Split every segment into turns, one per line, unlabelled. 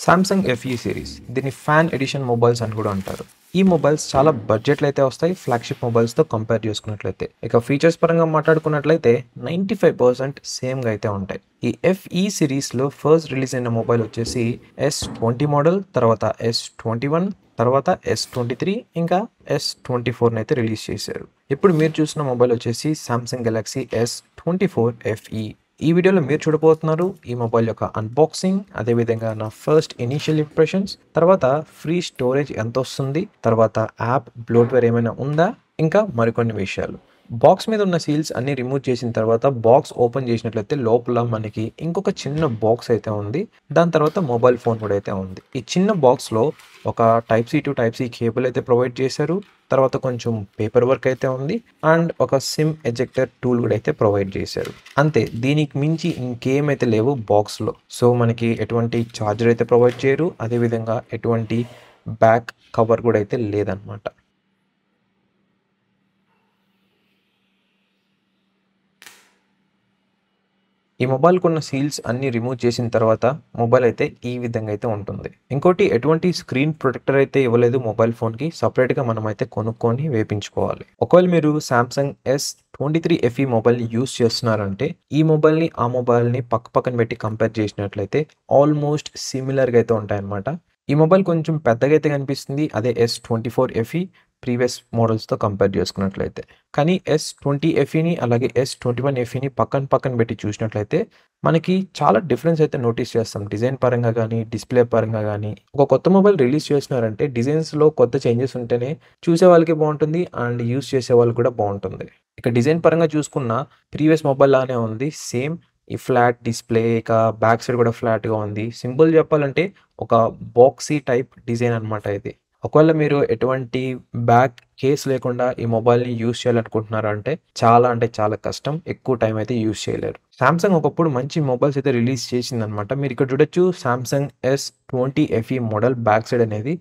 Samsung FE series దీన్ని fan edition mobiles అని కూడా అంటారు. ఈ మొబైల్స్ చాలా బడ్జెట్లో అయితే వస్తాయి ఫ్లాగ్షిప్ మొబైల్స్తో కంపేర్ చేసుకున్నట్లయితే. ఇక ఫీచర్స్ పరంగా మాట్లాడుకున్నట్లయితే 95% సేమ్గా అయితే ఉంటాయి. ఈ ఎఫ్ఈ సిరీస్లో ఫస్ట్ రిలీజ్ అయిన మొబైల్ వచ్చేసి S20 మోడల్, తర్వాత S21, తర్వాత S23, ఇంకా S24 అయితే రిలీజ్ చేశారు. ఇప్పుడు మీరు చూసిన మొబైల్ వచ్చేసి సామ్సంగ్ గెలాక్సీ S24 FE. ఈ వీడియోలో మీరు చూడబోతున్నారు ఈ మొబైల్ యొక్క అన్బాక్సింగ్, అదేవిధంగా నా ఫస్ట్ ఇనీషియల్ ఇంప్రెషన్స్, తర్వాత ఫ్రీ స్టోరేజ్ ఎంత వస్తుంది, తర్వాత యాప్ బ్లోట్వేర్ ఏమైనా ఉందా, ఇంకా మరికొన్ని విషయాలు. బాక్స్ మీద ఉన్న సీల్స్ అన్ని రిమూవ్ చేసిన తర్వాత బాక్స్ ఓపెన్ చేసినట్లయితే లోపల మనకి ఇంకొక చిన్న బాక్స్ అయితే ఉంది. దాని తర్వాత మొబైల్ ఫోన్ కూడా అయితే ఉంది. ఈ చిన్న బాక్స్లో ఒక type C to type C cable అయితే ప్రొవైడ్ చేశారు. తర్వాత కొంచెం పేపర్ వర్క్ అయితే ఉంది అండ్ ఒక సిమ్ ఎజెక్టర్ టూల్ కూడా అయితే ప్రొవైడ్ చేశారు. అంతే, దీనికి మించి ఇంకేమైతే లేవు బాక్స్లో. సో మనకి ఎటువంటి ఛార్జర్ అయితే ప్రొవైడ్ చేయరు, అదేవిధంగా ఎటువంటి బ్యాక్ కవర్ కూడా అయితే లేదనమాట. ఈ మొబైల్ కొన్న సీల్స్ అన్ని రిమూవ్ చేసిన తర్వాత మొబైల్ అయితే ఈ విధంగా అయితే ఉంటుంది. ఇంకోటి, ఎటువంటి స్క్రీన్ ప్రొటెక్టర్ అయితే ఇవ్వలేదు మొబైల్ ఫోన్కి. సపరేట్గా మనం అయితే కొనుక్కొని వేపించుకోవాలి. ఒకవేళ మీరు Samsung S23 FE mobile use చేస్తున్నారంటే ఈ మొబైల్ని ఆ మొబైల్ని పక్కన పెట్టి కంపేర్ చేసినట్లయితే ఆల్మోస్ట్ సిమిలర్గా అయితే ఉంటాయన్నమాట. ఈ మొబైల్ కొంచెం పెద్దగా అయితే కనిపిస్తుంది అదే S24 FE ప్రీవియస్ మోడల్స్తో కంపేర్ చేసుకున్నట్లయితే. కానీ S20 FEని అలాగే S21 FEని పక్కన పెట్టి చూసినట్లయితే మనకి చాలా డిఫరెన్స్ అయితే నోటీస్ చేస్తాం. డిజైన్ పరంగా కానీ, డిస్ప్లే పరంగా కానీ. ఒక కొత్త మొబైల్ రిలీజ్ చేస్తున్నారంటే డిజైన్స్లో కొత్త చేంజెస్ ఉంటేనే చూసే వాళ్ళకి బాగుంటుంది అండ్ యూస్ చేసే వాళ్ళు కూడా బాగుంటుంది. ఇక డిజైన్ పరంగా చూసుకున్న ప్రీవియస్ మొబైల్ లానే ఉంది సేమ్. ఈ ఫ్లాట్ డిస్ప్లే, ఇక బ్యాక్ సైడ్ కూడా ఫ్లాట్గా ఉంది. సింపుల్ చెప్పాలంటే ఒక బాక్సీ టైప్ డిజైన్ అనమాట ఇది. ఒకవేళ మీరు ఎటువంటి బ్యాక్ కేస్ లేకుండా ఈ మొబైల్ని యూస్ చేయాలనుకుంటున్నారా అంటే చాలా కష్టం. ఎక్కువ టైం అయితే యూస్ చేయలేరు. సామ్సంగ్ ఒకప్పుడు మంచి మొబైల్స్ అయితే రిలీజ్ చేసిందనమాట. మీరు ఇక్కడ చూడొచ్చు Samsung S20 FE model back side అనేది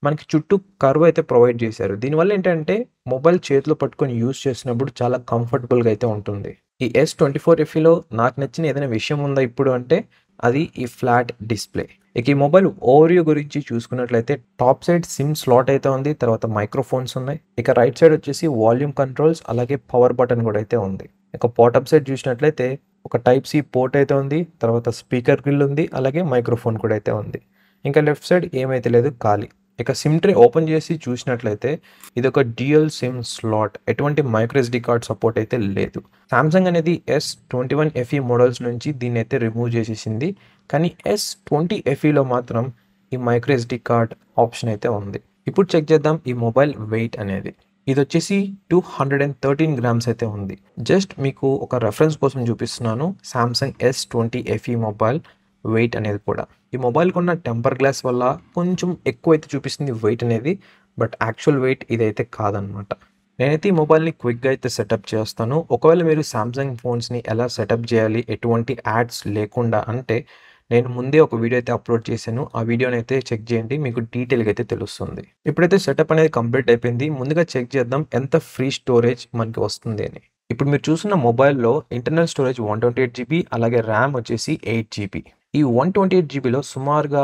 మనకి చుట్టూ కర్వ్ అయితే ప్రొవైడ్ చేశారు. దీనివల్ల ఏంటంటే మొబైల్ చేతిలో పట్టుకొని యూస్ చేసినప్పుడు చాలా కంఫర్టబుల్గా అయితే ఉంటుంది. ఈ S24 FEలో నాకు నచ్చిన ఏదైనా విషయం ఉందా ఇప్పుడు అంటే అది ఈ ఫ్లాట్ డిస్ప్లే. ఇక ఈ మొబైల్ ఓవరియో గురించి చూసుకున్నట్లయితే టాప్ సైడ్ సిమ్ స్లాట్ అయితే ఉంది, తర్వాత మైక్రోఫోన్స్ ఉన్నాయి. ఇక రైట్ సైడ్ వచ్చేసి వాల్యూమ్ కంట్రోల్స్ అలాగే పవర్ బటన్ కూడా అయితే ఉంది. ఇక బాటమ్ సైడ్ చూసినట్లయితే ఒక టైప్ సి పోర్ట్ అయితే ఉంది, తర్వాత స్పీకర్ గ్రిల్ ఉంది, అలాగే మైక్రోఫోన్ కూడా అయితే ఉంది. ఇంకా లెఫ్ట్ సైడ్ ఏమైతే లేదు, ఖాళీ. ఇక సిమ్ ట్రే ఓపెన్ చేసి చూసినట్లయితే ఇది ఒక డ్యూయల్ సిమ్ స్లాట్. ఎటువంటి మైక్రో SD కార్డ్ సపోర్ట్ అయితే లేదు. సామ్సంగ్ అనేది S21 FE మోడల్స్ నుంచి దీన్ని అయితే రిమూవ్ చేసేసింది. కానీ S20 FEలో మాత్రం ఈ మైక్రో SD కార్డ్ ఆప్షన్ అయితే ఉంది. ఇప్పుడు చెక్ చేద్దాం ఈ మొబైల్ వెయిట్ అనేది. ఇది వచ్చేసి 213 గ్రామ్స్ అయితే ఉంది. జస్ట్ మీకు ఒక రెఫరెన్స్ కోసం చూపిస్తున్నాను Samsung S20 FE mobile wait అనేది కూడా. ఈ మొబైల్ కొన్న టెంపర్ గ్లాస్ వల్ల కొంచెం ఎక్కువ అయితే చూపిస్తుంది వెయిట్ అనేది, బట్ యాక్చువల్ వెయిట్ ఇదైతే కాదనమాట. నేనైతే ఈ మొబైల్ని క్విక్గా అయితే సెటప్ చేస్తాను. ఒకవేళ మీరు సామ్సంగ్ ఫోన్స్ని ఎలా సెటప్ చేయాలి ఎటువంటి యాడ్స్ లేకుండా అంటే నేను ముందే ఒక వీడియో అయితే అప్లోడ్ చేశాను. ఆ వీడియోని అయితే చెక్ చేయండి, మీకు డీటెయిల్గా అయితే తెలుస్తుంది. ఇప్పుడైతే సెటప్ అనేది కంప్లీట్ అయిపోయింది. ముందుగా చెక్ చేద్దాం ఎంత ఫ్రీ స్టోరేజ్ మనకి వస్తుంది అని. ఇప్పుడు మీరు చూసిన మొబైల్లో ఇంటర్నల్ స్టోరేజ్ 128 GB, అలాగే ర్యామ్ వచ్చేసి 8 GB. ఈ 128 GBలో సుమారుగా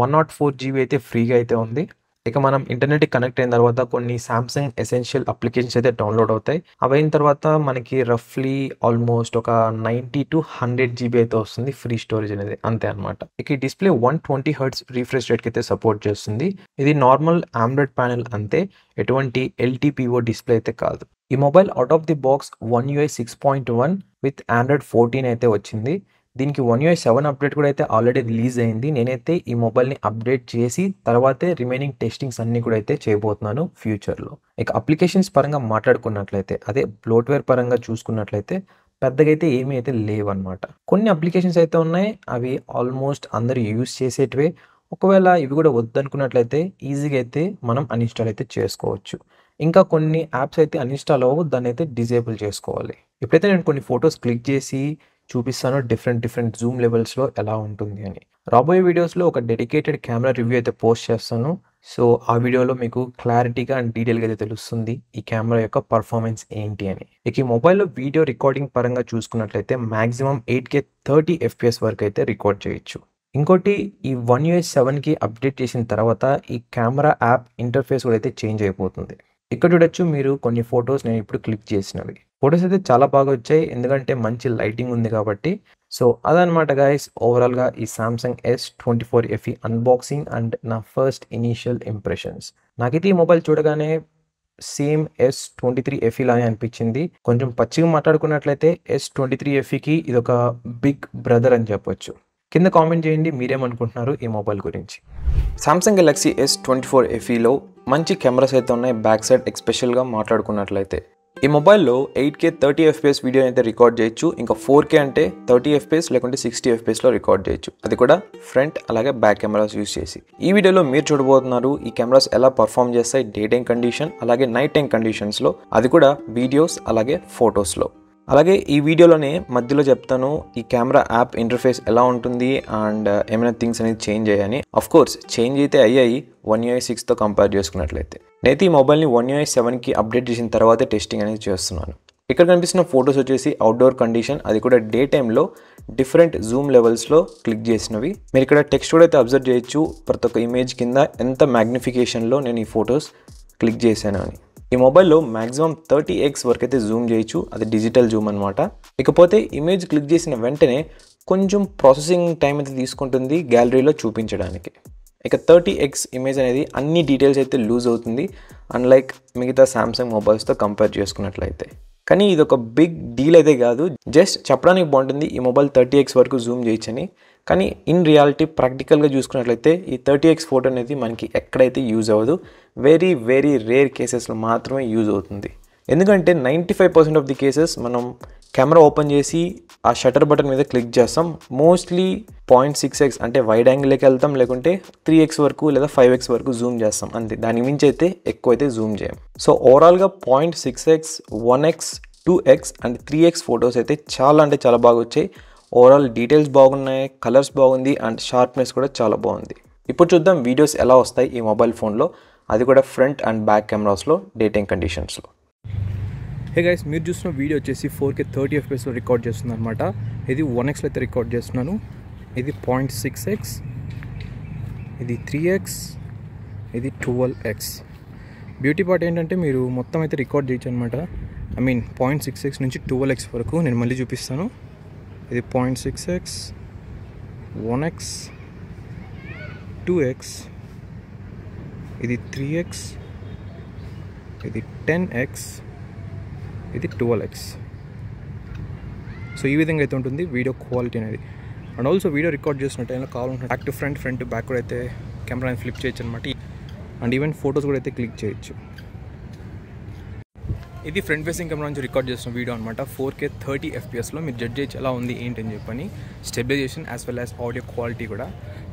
104 GB అయితే ఫ్రీగా అయితే ఉంది. ఇక మనం ఇంటర్నెట్కి కనెక్ట్ అయిన తర్వాత కొన్ని సామ్సంగ్ ఎసెన్షియల్ అప్లికేషన్స్ అయితే డౌన్లోడ్ అవుతాయి. అవి అయిన తర్వాత మనకి రఫ్లీ ఆల్మోస్ట్ ఒక 90 to 100 GB అయితే వస్తుంది ఫ్రీ స్టోరేజ్ అనేది, అంతే అనమాట. ఇక ఈ డిస్ప్లే 120 Hz రిఫ్రెష్ రేట్కి అయితే సపోర్ట్ చేస్తుంది. ఇది నార్మల్ AMOLED ప్యానెల్ అంతే, ఎటువంటి LTPO డిస్ప్లే అయితే కాదు. ఈ mobile out of the box One UI 6.1 with Android 14 అయితే వచ్చింది. దీనికి One UI 7 అప్డేట్ కూడా అయితే ఆల్రెడీ రిలీజ్ అయింది. నేనైతే ఈ మొబైల్ని అప్డేట్ చేసి తర్వాతే రిమైనింగ్ టెస్టింగ్స్ అన్ని కూడా అయితే చేయబోతున్నాను ఫ్యూచర్లో. ఇక అప్లికేషన్స్ పరంగా మాట్లాడుకున్నట్లయితే, అదే బ్లోట్వేర్ పరంగా చూసుకున్నట్లయితే పెద్దగా అయితే ఏమీ అయితే లేవన్నమాట. కొన్ని అప్లికేషన్స్ అయితే ఉన్నాయి, అవి ఆల్మోస్ట్ అందరూ యూస్ చేసేటివే. ఒకవేళ ఇవి కూడా వద్దనుకున్నట్లయితే ఈజీగా అయితే మనం అన్ఇన్స్టాల్ అయితే చేసుకోవచ్చు. ఇంకా కొన్ని యాప్స్ అయితే అన్ఇన్స్టాల్ అవ్వవు, దాన్ని అయితే డిజేబుల్ చేసుకోవాలి. ఇప్పుడైతే నేను కొన్ని ఫొటోస్ క్లిక్ చేసి చూపిస్తాను డిఫరెంట్ జూమ్ లెవెల్స్లో ఎలా ఉంటుంది అని. రాబోయే వీడియోస్లో ఒక డెడికేటెడ్ కెమెరా రివ్యూ అయితే పోస్ట్ చేస్తాను. సో ఆ వీడియోలో మీకు క్లారిటీగా అండ్ డీటెయిల్గా అయితే తెలుస్తుంది ఈ కెమెరా యొక్క పర్ఫార్మెన్స్ ఏంటి అని. ఇక ఈ మొబైల్లో వీడియో రికార్డింగ్ పరంగా చూసుకున్నట్లయితే మ్యాక్సిమం 8K 30 FPS వరకు అయితే రికార్డ్ చేయొచ్చు. ఇంకోటి ఈ వన్ యూఎస్ 7కి అప్డేట్ చేసిన తర్వాత ఈ కెమెరా యాప్ ఇంటర్ఫేస్ కూడా అయితే చేంజ్ అయిపోతుంది. ఇక్కడ చూడొచ్చు మీరు కొన్ని ఫొటోస్ నేను ఇప్పుడు క్లిక్ చేసినవి. ఫొటోస్ అయితే చాలా బాగా వచ్చాయి. ఎందుకంటే మంచి లైటింగ్ ఉంది కాబట్టి. సో అదనమాట గైస్ ఓవరాల్‌గా ఈ Samsung S24 FE unboxing and నా ఫస్ట్ ఇనీషియల్ ఇంప్రెషన్స్. నాకైతే ఈ మొబైల్ చూడగానే సేమ్ S23 FE లానే అనిపించింది. కొంచెం పచ్చిగా మాట్లాడుకున్నట్లయితే S23 FEకి ఇదొక బిగ్ బ్రదర్ అని చెప్పొచ్చు. కింద కామెంట్ చేయండి మీరేమనుకుంటున్నారు ఈ మొబైల్ గురించి. సామ్సంగ్ గెలాక్సీ S24 FEలో మంచి కెమెరాస్ అయితే ఉన్నాయి బ్యాక్ సైడ్ ఎస్పెషల్గా మాట్లాడుకున్నట్లయితే. ఈ మొబైల్లో 8K 30 FPS వీడియో అయితే రికార్డ్ చేయొచ్చు. ఇంకా 4K అంటే 30 FPS లేకుంటే 60 FPSలో రికార్డ్ చేయొచ్చు. అది కూడా ఫ్రంట్ అలాగే బ్యాక్ కెమెరాస్ యూస్ చేసి. ఈ వీడియోలో మీరు చూడబోతున్నారు ఈ కెమెరాస్ ఎలా పర్ఫామ్ చేస్తాయి డే టైం కండిషన్ అలాగే నైట్ టైం కండిషన్స్లో, అది కూడా వీడియోస్ అలాగే ఫొటోస్లో. అలాగే ఈ వీడియోలోనే మధ్యలో చెప్తాను ఈ కెమెరా యాప్ ఇంటర్ఫేస్ ఎలా ఉంటుంది అండ్ ఏమైనా థింగ్స్ అనేది చేంజ్ అయ్యాయని. అఫ్ కోర్స్ చేంజ్ అయితే అయ్యాయి వన్ యూఐ 6తో కంపేర్ చేసుకున్నట్లయితే. నేనైతే ఈ మొబైల్ని వన్ యూఐ 7కి అప్డేట్ చేసిన తర్వాతే టెస్టింగ్ అనేది చేస్తున్నాను. ఇక్కడ కనిపిస్తున్న ఫొటోస్ వచ్చేసి అవుట్డోర్ కండిషన్, అది కూడా డే టైంలో డిఫరెంట్ జూమ్ లెవెల్స్లో క్లిక్ చేసినవి. మీరు ఇక్కడ టెక్స్ట్ కూడా అయితే అబ్జర్వ్ చేయొచ్చు ప్రతి ఒక్క ఇమేజ్ కింద ఎంత మ్యాగ్నిఫికేషన్లో నేను ఈ ఫొటోస్ క్లిక్ చేశాను అని. ఈ మొబైల్లో మ్యాక్సిమం 30x వరకు అయితే జూమ్ చేయొచ్చు, అది డిజిటల్ జూమ్ అనమాట. ఇకపోతే ఇమేజ్ క్లిక్ చేసిన వెంటనే కొంచెం ప్రాసెసింగ్ టైం అయితే తీసుకుంటుంది గ్యాలరీలో చూపించడానికి. ఇక 30x ఇమేజ్ అనేది అన్ని డీటెయిల్స్ అయితే లూజ్ అవుతుంది అన్లైక్ మిగతా సామ్సంగ్ మొబైల్స్తో కంపేర్ చేసుకున్నట్లయితే. కానీ ఇది ఒక బిగ్ డీల్ అయితే కాదు, జస్ట్ చెప్పడానికి బాగుంటుంది ఈ మొబైల్ 30x వరకు జూమ్ చేయొచ్చని. కానీ ఇన్ రియాలిటీ ప్రాక్టికల్గా చూసుకున్నట్లయితే ఈ 30x ఫోటో అనేది మనకి ఎక్కడైతే యూజ్ అవ్వదు, వెరీ వెరీ రేర్ కేసెస్లో మాత్రమే యూజ్ అవుతుంది. ఎందుకంటే 95% ఆఫ్ ది కేసెస్ మనం కెమెరా ఓపెన్ చేసి ఆ షటర్ బటన్ మీద క్లిక్ చేస్తాం. మోస్ట్లీ 0.6x అంటే వైడ్ యాంగిల్కి వెళ్తాం, లేకుంటే 3x వరకు లేదా 5x వరకు జూమ్ చేస్తాం అంతే. దానికి మించి అయితే ఎక్కువ అయితే జూమ్ చేయం. సో ఓవరాల్గా 0.6x, 1x, 2x and 3x photos అయితే చాలా అంటే చాలా బాగా వచ్చాయి. ఓవరాల్ డీటెయిల్స్ బాగున్నాయి, కలర్స్ బాగుంది అండ్ షార్ప్నెస్ కూడా చాలా బాగుంది. ఇప్పుడు చూద్దాం వీడియోస్ ఎలా వస్తాయి ఈ మొబైల్ ఫోన్లో, అది కూడా ఫ్రంట్ అండ్ బ్యాక్ కెమెరాస్లో డే టైం కండిషన్స్లో.
హే గైస్, మీరు చూసిన వీడియో వచ్చేసి 4K 30 FPSలో రికార్డ్ చేస్తున్నాను అనమాట. ఇది 1xలో అయితే రికార్డ్ చేస్తున్నాను. ఇది 0.6x, ఇది 3x, ఇది 12x. బ్యూటీ పార్ట్ ఏంటంటే మీరు మొత్తం అయితే రికార్డ్ చేయొచ్చు అనమాట. ఐ మీన్ 0.6x నుంచి 12x వరకు నేను మళ్ళీ చూపిస్తాను. ఇది 0.6x, 1x, 2x, ఇది 3x, ఇది 10x, ఇది 12x. సో ఈ విధంగా అయితే ఉంటుంది వీడియో క్వాలిటీ అనేది. అండ్ ఆల్సో వీడియో రికార్డ్ చేసిన టైంలో కావాలంటే back to front, front to back కూడా అయితే కెమెరాని ఫ్లిప్ చేయొచ్చు అనమాట. అండ్ ఈవెన్ ఫొటోస్ కూడా అయితే క్లిక్ చేయొచ్చు. ఇది ఫ్రంట్ ఫేసింగ్ కెమెరా నుంచి రికార్డ్ చేసిన వీడియో అనమాట. 4K 30 FPSలో మీరు జడ్జ్ చేయొచ్చు ఎలా ఉంది ఏంటి అని చెప్పని. Stabilization as well as audio quality కూడా.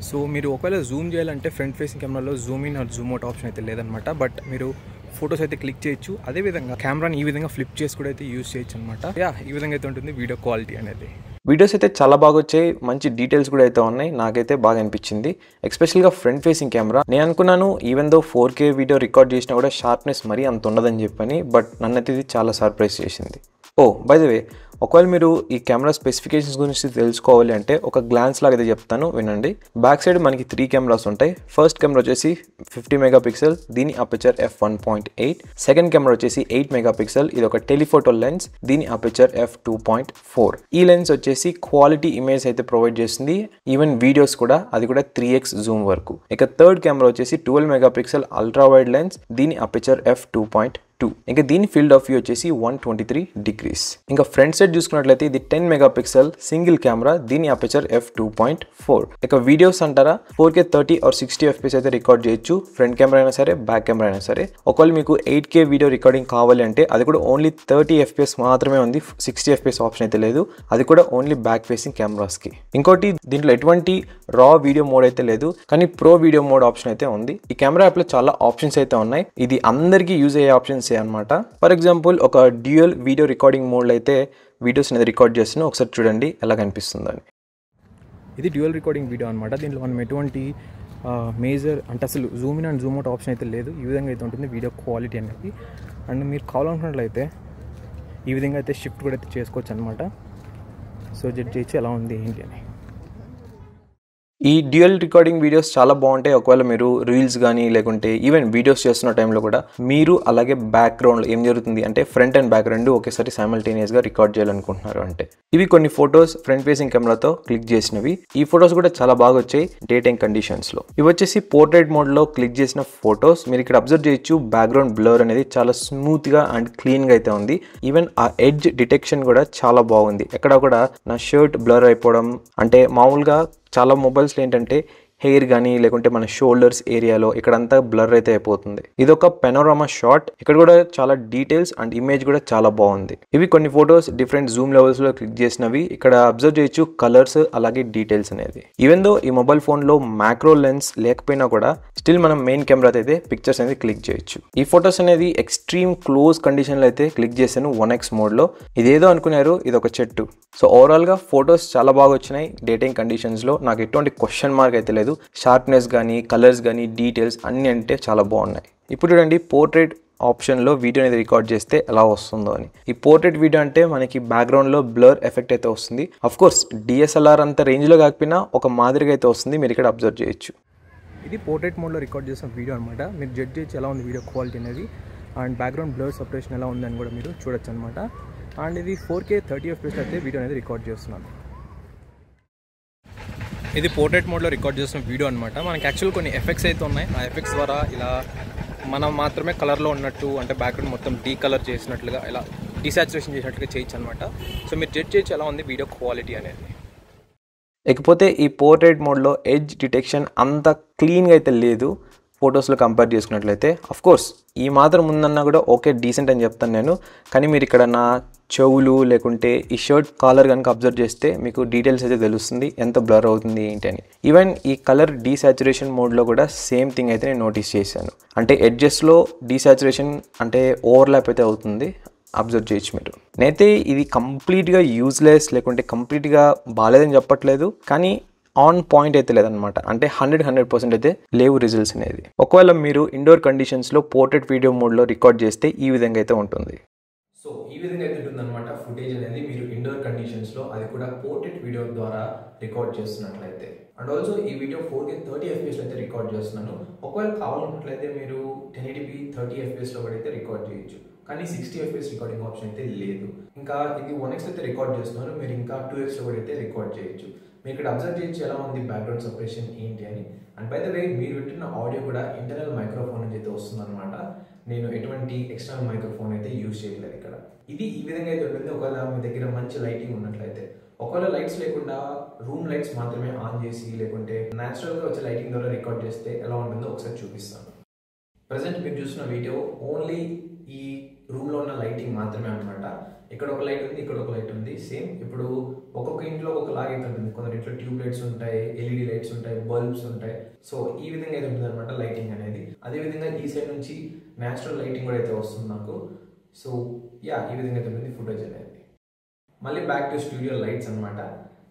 సో మీరు ఒకవేళ జూమ్ చేయాలంటే ఫ్రంట్ ఫేసింగ్ కెమెరాలో zoom in or zoom out option అయితే లేదనమాట. బట్ మీరు ఫొటోస్ అయితే క్లిక్ చేయొచ్చు. అదేవిధంగా కెమెరాని ఈ విధంగా ఫ్లిప్ చేసి కూడా అయితే యూజ్ చేయొచ్చు అనమాట. ఈ విధంగా అయితే ఉంటుంది వీడియో క్వాలిటీ అనేది.
వీడియోస్ అయితే చాలా బాగా వచ్చాయి, మంచి డీటెయిల్స్ కూడా అయితే ఉన్నాయి. నాకైతే బాగా అనిపించింది ఎస్పెషల్గా ఫ్రంట్ ఫేసింగ్ కెమెరా. నేను అనుకున్నాను even though 4K video record చేసినా కూడా షార్ప్నెస్ మరీ అంత ఉండదని చెప్పని, బట్ నన్నైతే ఇది చాలా సర్ప్రైజ్ చేసింది. ఓ బై ద వే, ఒకవేళ మీరు ఈ కెమెరా స్పెసిఫికేషన్స్ గురించి తెలుసుకోవాలి అంటే ఒక గ్లాన్స్ లాగా అయితే చెప్తాను వినండి. బ్యాక్ సైడ్ మనకి 3 కెమెరాస్ ఉంటాయి. ఫస్ట్ కెమెరా వచ్చేసి 50 మెగాపిక్సెల్, దీని అపర్చర్ f1.8. సెకండ్ కెమెరా వచ్చేసి 8 మెగాపిక్సెల్, ఇది ఒక టెలిఫోటో లెన్స్, దీని అపర్చర్ f2.4. ఈ లెన్స్ వచ్చేసి క్వాలిటీ ఇమేజ్ అయితే ప్రొవైడ్ చేస్తుంది, ఈవెన్ వీడియోస్ కూడా, అది కూడా 3x జూమ్ వరకు. ఇక థర్డ్ కెమెరా వచ్చేసి 12 మెగాపిక్సెల్ అల్ట్రా వైడ్ లెన్స్, దీని అపర్చర్ f2.2. ఇంకా దీని ఫీల్డ్ ఆఫ్ వ్యూ వచ్చేసి 123 degrees. ఇంకా ఫ్రంట్ సైడ్ చూసుకున్నట్లయితే ఇది 10 మెగాపిక్సెల్ సింగిల్ కెమెరా, దీని అపర్చర్ f2.4. ఇక వీడియోస్ అంటారా 4K 30 or 60 FPS అయితే రికార్డ్ చేయొచ్చు, ఫ్రంట్ కెమెరా అయినా సరే బ్యాక్ కెమెరా అయినా సరే. ఒకవేళ మీకు 8K వీడియో రికార్డింగ్ కావాలి అంటే అది కూడా ఓన్లీ 30 FPS మాత్రమే ఉంది, 60 FPS ఆప్షన్ అయితే లేదు, అది కూడా ఓన్లీ బ్యాక్ ఫేసింగ్ కెమెరాస్కి. ఇంకోటి దీంట్లో ఎటువంటి రా వీడియో మోడ్ అయితే లేదు, కానీ ప్రో వీడియో మోడ్ ఆప్షన్ అయితే ఉంది. ఈ కెమెరా యాప్లో చాలా ఆప్షన్స్ అయితే ఉన్నాయి, ఇది అందరికీ యూజ్ అయ్యే ఆప్షన్స్ అనమాట. ఫర్ ఎగ్జాంపుల్ ఒక డ్యూయల్ వీడియో రికార్డింగ్ మోడ్లో అయితే వీడియోస్ అనేది రికార్డ్ చేస్తున్నా, ఒకసారి చూడండి ఎలా కనిపిస్తుందని.
ఇది డ్యూయల్ రికార్డింగ్ వీడియో అనమాట. దీంట్లో మనం ఎటువంటి మేజర్ అంటే అసలు Zoom in and Zoom out option అయితే లేదు. ఈ విధంగా అయితే ఉంటుంది వీడియో క్వాలిటీ అనేది. అండ్ మీరు కావాలనుకున్నట్లయితే ఈ విధంగా అయితే షిఫ్ట్ కూడా అయితే చేసుకోవచ్చు అనమాట. సో జడ్జ్ చేయొచ్చు ఎలా ఉంది ఏంటి అని.
ఈ డ్యూయల్ రికార్డింగ్ వీడియోస్ చాలా బాగుంటాయి. ఒకవేళ మీరు రీల్స్ కానీ లేకుంటే ఈవెన్ వీడియోస్ చేస్తున్న టైంలో కూడా మీరు అలాగే బ్యాక్గ్రౌండ్లో ఏం జరుగుతుంది అంటే ఫ్రంట్ అండ్ బ్యాక్ రెండు ఒకేసారి సైమల్టేనియస్గా రికార్డ్ చేయాలనుకుంటున్నారు అంటే. ఇవి కొన్ని ఫొటోస్ ఫ్రంట్ ఫేసింగ్ కెమెరాతో క్లిక్ చేసినవి. ఈ ఫొటోస్ కూడా చాలా బాగా వచ్చాయి డే టైం కండిషన్స్లో. ఇవి వచ్చేసి పోర్ట్రేట్ మోడ్లో క్లిక్ చేసిన ఫొటోస్. మీరు ఇక్కడ అబ్జర్వ్ చేయొచ్చు బ్యాక్గ్రౌండ్ బ్లర్ అనేది చాలా స్మూత్గా అండ్ క్లీన్గా అయితే ఉంది. ఈవెన్ ఆ ఎడ్జ్ డిటెక్షన్ కూడా చాలా బాగుంది. ఎక్కడ కూడా నా షర్ట్ బ్లర్ అయిపోవడం అంటే మామూలుగా చాలా మొబైల్స్లో ఏంటంటే హెయిర్ కానీ లేకుంటే మన షోల్డర్స్ ఏరియాలో ఇక్కడంతా బ్లర్ అయితే అయిపోతుంది. ఇది ఒక పెనోరామా షాట్. ఇక్కడ కూడా చాలా డీటెయిల్స్ అండ్ ఇమేజ్ కూడా చాలా బాగుంది. ఇవి కొన్ని ఫొటోస్ డిఫరెంట్ జూమ్ లెవెల్స్లో క్లిక్ చేసినవి. ఇక్కడ అబ్జర్వ్ చేయొచ్చు కలర్స్ అలాగే డీటెయిల్స్ అనేది. ఈవెన్ దో ఈ మొబైల్ ఫోన్లో మ్యాక్రో లెన్స్ లేకపోయినా కూడా స్టిల్ మనం మెయిన్ కెమెరా అయితే పిక్చర్స్ అనేది క్లిక్ చేయొచ్చు. ఈ ఫొటోస్ అనేది ఎక్స్ట్రీమ్ క్లోజ్ కండిషన్లో అయితే క్లిక్ చేశాను 1x మోడ్లో. ఇదేదో అనుకున్నారు, ఇది ఒక చెట్టు. సో ఓవరాల్గా ఫొటోస్ చాలా బాగా వచ్చినాయి డే టైం కండిషన్స్లో. నాకు ఎటువంటి క్వశ్చన్ మార్క్ అయితే లేదు. షార్ప్నెస్ కానీ కలర్స్ కానీ డీటెయిల్స్ అన్నీ అంటే చాలా బాగున్నాయి. ఇప్పుడు చూడండి పోర్ట్రేట్ ఆప్షన్లో వీడియో అనేది రికార్డ్ చేస్తే ఎలా వస్తుందో అని. ఈ పోర్ట్రేట్ వీడియో అంటే మనకి బ్యాక్గ్రౌండ్లో బ్లర్ ఎఫెక్ట్ అయితే వస్తుంది. అఫ్కోర్స్ డిఎస్ఎల్ఆర్ అంత రేంజ్లో కాకపోయినా ఒక మాదిరిగా అయితే వస్తుంది. మీరు ఇక్కడ అబ్జర్వ్ చేయొచ్చు.
ఇది పోర్ట్రేట్ మోడ్లో రికార్డ్ చేసిన వీడియో అనమాట. మీరు జడ్జ్ చేయొచ్చు ఎలా ఉంది వీడియో క్వాలిటీ అనేది అండ్ బ్యాక్గ్రౌండ్ బ్లర్ సపరేషన్ ఎలా ఉందని కూడా మీరు చూడొచ్చు అనమాట. అండ్ ఇది 4K 30 FPS అయితే వీడియో అనేది రికార్డ్ చేస్తున్నాను. ఇది పోర్ట్రేట్ మోడ్లో రికార్డ్ చేసిన వీడియో అనమాట. మనకి యాక్చువల్ కొన్ని ఎఫెక్ట్స్ అయితే ఉన్నాయి. ఆ ఎఫెక్ట్స్ ద్వారా ఇలా మనం మాత్రమే కలర్లో ఉన్నట్టు అంటే బ్యాక్గ్రౌండ్ మొత్తం డీకలర్ చేసినట్లుగా ఇలా డీసాచురేషన్ చేసినట్లుగా చేయొచ్చు అనమాట. సో మీరు జడ్జ్ చేయొచ్చు ఎలా ఉంది వీడియో క్వాలిటీ అనేది.
ఇకపోతే ఈ పోర్ట్రేట్ మోడ్లో ఎడ్జ్ డిటెక్షన్ అంత క్లీన్గా అయితే లేదు ఫొటోస్లో కంపేర్ చేసుకున్నట్లయితే. అఫ్కోర్స్ ఈ మాత్రం ఉందన్నా కూడా ఓకే డీసెంట్ అని చెప్తాను నేను. కానీ మీరు ఇక్కడ నా చెవులు లేకుంటే ఈ షర్ట్ కాలర్ కనుక అబ్జర్వ్ చేస్తే మీకు డీటెయిల్స్ అయితే తెలుస్తుంది ఎంత బ్లర్ అవుతుంది ఏంటి అని. ఈవెన్ ఈ కలర్ డీసాచురేషన్ మోడ్లో కూడా సేమ్ థింగ్ అయితే నేను నోటీస్ చేశాను. అంటే ఎడ్జెస్లో డీసాచురేషన్ అంటే ఓవర్లాప్ అయితే అవుతుంది. అబ్జర్వ్ చేయొచ్చు మీరు. నేనైతే ఇది కంప్లీట్గా యూజ్లెస్ లేకుంటే కంప్లీట్గా బాగాలేదని చెప్పట్లేదు, కానీ ఆన్ పాయింట్ అయితే లేదనమాట. అంటే 100% అయితే లేవు రిజల్ట్స్ అనేది. ఒకవేళ మీరు ఇండోర్ కండిషన్స్లో పోర్ట్రేట్ వీడియో మోడ్లో రికార్డ్ చేస్తే ఈ విధంగా అయితే ఉంటుంది.
సో ఈ విధంగా అయితే ఉంటుందన్నమాట ఫుటేజ్ అనేది మీరు ఇండోర్ కండిషన్స్లో, అది కూడా పోర్ట్రేట్ వీడియో ద్వారా రికార్డ్ చేస్తున్నట్లయితే. అండ్ ఆల్సో ఈ వీడియో 4K 30 FPS అయితే రికార్డ్ చేస్తున్నాను. ఒకవేళ కావాలనుకున్నట్లయితే మీరు 1080p 30 FPS లో కూడా అయితే రికార్డ్ చేయొచ్చు. కానీ 60 FPS రికార్డింగ్ ఆప్షన్ అయితే లేదు. ఇంకా ఇది 1x అయితే రికార్డ్ చేస్తున్నారు, మీరు ఇంకా 2x లో కూడా అయితే రికార్డ్ చేయొచ్చు. మీరు ఇక్కడ అబ్జర్వ్ చేయొచ్చు ఎలా ఉంది బ్యాక్గ్రౌండ్ సపరేషన్ ఏంటి అని. అండ్ బై ద వే మీరు వింటున్న ఆడియో కూడా ఇంటర్నల్ మైక్రోఫోన్ నుంచి అయితే వస్తుంది అనమాట. నేను ఎటువంటి ఎక్స్టర్నల్ మైక్రోఫోన్ అయితే యూజ్ చేయట్లేదు ఇక్కడ. ఇది ఈ విధంగా అయితే ఉంటుంది ఒకవేళ మీ దగ్గర మంచి లైటింగ్ ఉన్నట్లయితే. ఒకవేళ లైట్స్ లేకుండా రూమ్ లైట్స్ మాత్రమే ఆన్ చేసి లేకుంటే న్యాచురల్గా వచ్చే లైటింగ్ ద్వారా రికార్డ్ చేస్తే ఎలా ఉంటుందో ఒకసారి చూపిస్తాను. ప్రజెంట్ మీరు చూసిన వీడియో ఓన్లీ ఈ రూమ్లో ఉన్న లైటింగ్ మాత్రమే అనమాట. ఇక్కడ ఒక లైట్ ఉంది, ఇక్కడ ఒక లైట్ ఉంది. సేమ్ ఇప్పుడు ఒక్కొక్క ఇంట్లో ఒక లాగా అయితే ఉంటుంది. కొందరి ఇంట్లో ట్యూబ్ లైట్స్ ఉంటాయి, ఎల్ఈడి లైట్స్ ఉంటాయి, బల్బ్స్ ఉంటాయి. సో ఈ విధంగా అయితే ఉంటుంది అనమాట లైటింగ్ అనేది. అదేవిధంగా ఈ సైడ్ నుంచి న్యాచురల్ లైటింగ్ కూడా అయితే వస్తుంది నాకు. సో యా ఈ విధంగా అయితే ఉంటుంది ఫుటేజ్ అనేది. మళ్ళీ బ్యాక్ టు స్టూడియో లైట్స్ అనమాట.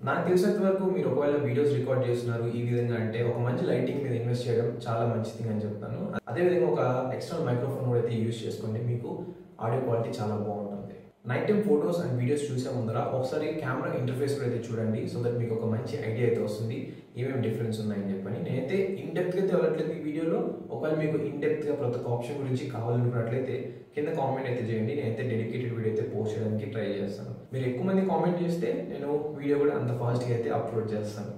నాకు తెలిసినంత వరకు మీరు ఒకవేళ వీడియోస్ రికార్డ్ చేస్తున్నారు ఈ విధంగా అంటే ఒక మంచి లైటింగ్ మీద ఇన్వెస్ట్ చేయడం చాలా మంచి థింగ్ అని చెప్తాను. అదేవిధంగా ఒక ఎక్స్టర్నల్ మైక్రోఫోన్ కూడా అయితే యూజ్ చేసుకోండి, మీకు ఆడియో క్వాలిటీ చాలా బాగుంటుంది. Night time photos and videos చూసే ముందర ఒకసారి కెమెరా ఇంటర్ఫేస్ కూడా అయితే చూడండి. సో దట్ మీకు ఒక మంచి ఐడియా అయితే వస్తుంది ఏమేమి డిఫరెన్స్ ఉన్నాయని చెప్పని. నేనైతే ఇన్ డెప్త్గా అయితే వెళ్ళట్లేదు ఈ వీడియోలో. ఒకవేళ మీకు ఇన్ డెప్త్గా ప్రతి ఒక్క ఆప్షన్ గురించి కావాలనుకున్నట్లయితే కింద కామెంట్ అయితే చేయండి. నేనైతే డెడికేటెడ్ వీడియో అయితే పోస్ట్ చేయడానికి ట్రై చేస్తాను. మీరు ఎక్కువ మంది కామెంట్ చేస్తే నేను వీడియో కూడా అంత ఫాస్ట్గా అయితే అప్లోడ్ చేస్తాను.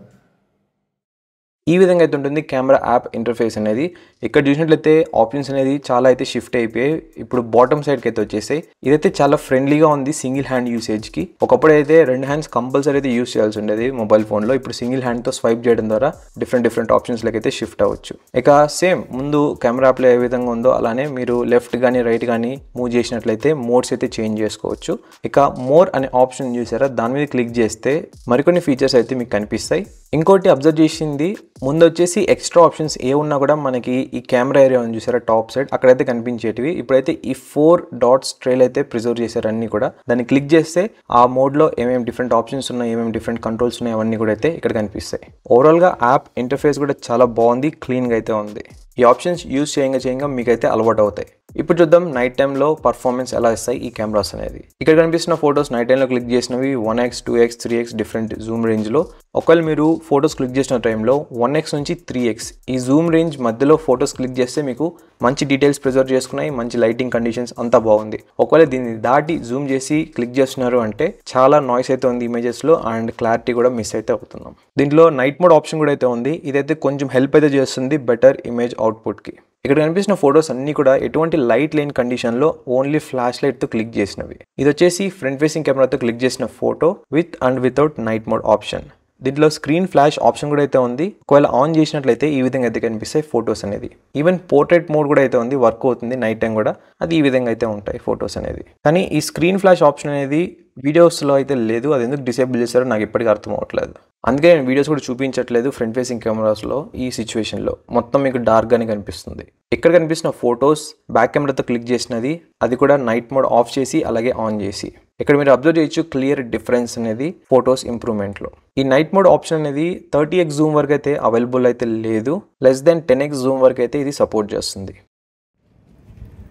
ఈ విధంగా అయితే ఉంటుంది కెమెరా యాప్ ఇంటర్ఫేస్ అనేది. ఇక్కడ చూసినట్లయితే ఆప్షన్స్ అనేది చాలా అయితే షిఫ్ట్ అయిపోయాయి. ఇప్పుడు బాటమ్ సైడ్కి అయితే వచ్చేసాయి. ఇదైతే చాలా ఫ్రెండ్లీగా ఉంది సింగిల్ హ్యాండ్ యూసేజ్కి. ఒకప్పుడు అయితే 2 హ్యాండ్స్ కంపల్సరీ అయితే యూస్ చేయాల్సి ఉండేది మొబైల్ ఫోన్లో. ఇప్పుడు సింగిల్ హ్యాండ్తో స్వైప్ చేయడం ద్వారా డిఫరెంట్ ఆప్షన్స్లోకి అయితే షిఫ్ట్ అవ్వచ్చు. ఇక సేమ్ ముందు కెమెరా యాప్లో ఏ విధంగా ఉందో అలానే మీరు లెఫ్ట్ కానీ రైట్ కానీ మూవ్ చేసినట్లయితే మోడ్స్ అయితే చేంజ్ చేసుకోవచ్చు. ఇక మోర్ అనే ఆప్షన్ చూసారా, దాని మీద క్లిక్ చేస్తే మరికొన్ని ఫీచర్స్ అయితే మీకు కనిపిస్తాయి. ఇంకోటి అబ్జర్వ్ చేసింది ముందు వచ్చేసి ఎక్స్ట్రా ఆప్షన్స్ ఏ ఉన్నా కూడా మనకి ఈ కెమెరా ఏరియా ఉంది చూసారా టాప్ సైడ్, అక్కడైతే కనిపించేటివి. ఇప్పుడైతే ఈ 4 డాట్స్ ట్రైల్ అయితే ప్రిజర్వ్ చేశారు అన్ని కూడా. దాన్ని క్లిక్ చేస్తే ఆ మోడ్లో ఏమేమి డిఫరెంట్ ఆప్షన్స్ ఉన్నాయి, ఏమేమి డిఫరెంట్ కంట్రోల్స్ ఉన్నాయి అవన్నీ కూడా అయితే ఇక్కడ కనిపిస్తాయి. ఓవరాల్గా యాప్ ఇంటర్ఫేస్ కూడా చాలా బాగుంది, క్లీన్గా అయితే ఉంది. ఈ ఆప్షన్స్ యూజ్ చేయంగా మీకైతే అలవాటు అవుతాయి. ఇప్పుడు చూద్దాం నైట్ టైంలో పర్ఫార్మెన్స్ ఎలా ఇస్తాయి ఈ కెమెరాస్ అనేది. ఇక్కడ కనిపిస్తున్న ఫొటోస్ నైట్ టైంలో క్లిక్ చేసినవి 1x 2x 3x different Zoom రేంజ్లో. ఒకవేళ మీరు ఫొటోస్ క్లిక్ చేసిన టైంలో 1x నుంచి 3x ఈ జూమ్ రేంజ్ మధ్యలో ఫొటోస్ క్లిక్ చేస్తే మీకు మంచి డీటెయిల్స్ ప్రిజర్వ్ చేసుకున్నాయి, మంచి లైటింగ్ కండిషన్స్ అంతా బాగుంది. ఒకవేళ దీన్ని దాటి జూమ్ చేసి క్లిక్ చేస్తున్నారు అంటే చాలా నాయిస్ అయితే ఉంది ఇమేజెస్లో అండ్ క్లారిటీ కూడా మిస్ అయితే అవుతున్నాం. దీంట్లో నైట్ మోడ్ ఆప్షన్ కూడా అయితే ఉంది. ఇదైతే కొంచెం హెల్ప్ అయితే చేస్తుంది బెటర్ ఇమేజ్ అవుట్పుట్కి. ఇక్కడ కనిపిస్తున్న ఫొటోస్ అన్నీ కూడా ఎటువంటి లైట్ లేని కండిషన్లో ఓన్లీ ఫ్లాష్ లైట్తో క్లిక్ చేసినవి. ఇది వచ్చేసి ఫ్రంట్ ఫేసింగ్ కెమెరాతో క్లిక్ చేసిన photo with and without night mode option. దీంట్లో స్క్రీన్ ఫ్లాష్ ఆప్షన్ కూడా అయితే ఉంది. ఒకవేళ ఆన్ చేసినట్లయితే ఈ విధంగా అయితే కనిపిస్తాయి ఫొటోస్ అనేది. ఈవెన్ పోర్ట్రేట్ మోడ్ కూడా అయితే ఉంది, వర్క్ అవుతుంది నైట్ టైం కూడా. అది ఈ విధంగా అయితే ఉంటాయి ఫొటోస్ అనేది. కానీ ఈ స్క్రీన్ ఫ్లాష్ ఆప్షన్ అనేది వీడియోస్లో అయితే లేదు. అది ఎందుకు డిసేబుల్ చేశారో నాకు ఇప్పటికీ అర్థం అవ్వట్లేదు. అందుకే నేను వీడియోస్ కూడా చూపించట్లేదు ఫ్రంట్ ఫేసింగ్ కెమెరాస్లో. ఈ సిచ్యువేషన్లో మొత్తం మీకు డార్క్గానే కనిపిస్తుంది. ఇక్కడ కనిపిస్తున్న ఫొటోస్ బ్యాక్ కెమెరాతో క్లిక్ చేసినది, అది కూడా నైట్ మోడ్ ఆఫ్ చేసి అలాగే ఆన్ చేసి. ఇక్కడ మీరు అబ్జర్వ్ చేయొచ్చు క్లియర్ డిఫరెన్స్ అనేది ఫొటోస్ ఇంప్రూవ్మెంట్లో. ఈ నైట్ మోడ్ ఆప్షన్ అనేది 30x జూమ్ వరకు అయితే అవైలబుల్ అయితే లేదు. లెస్ దెన్ 10x జూమ్ వరకు అయితే ఇది సపోర్ట్ చేస్తుంది.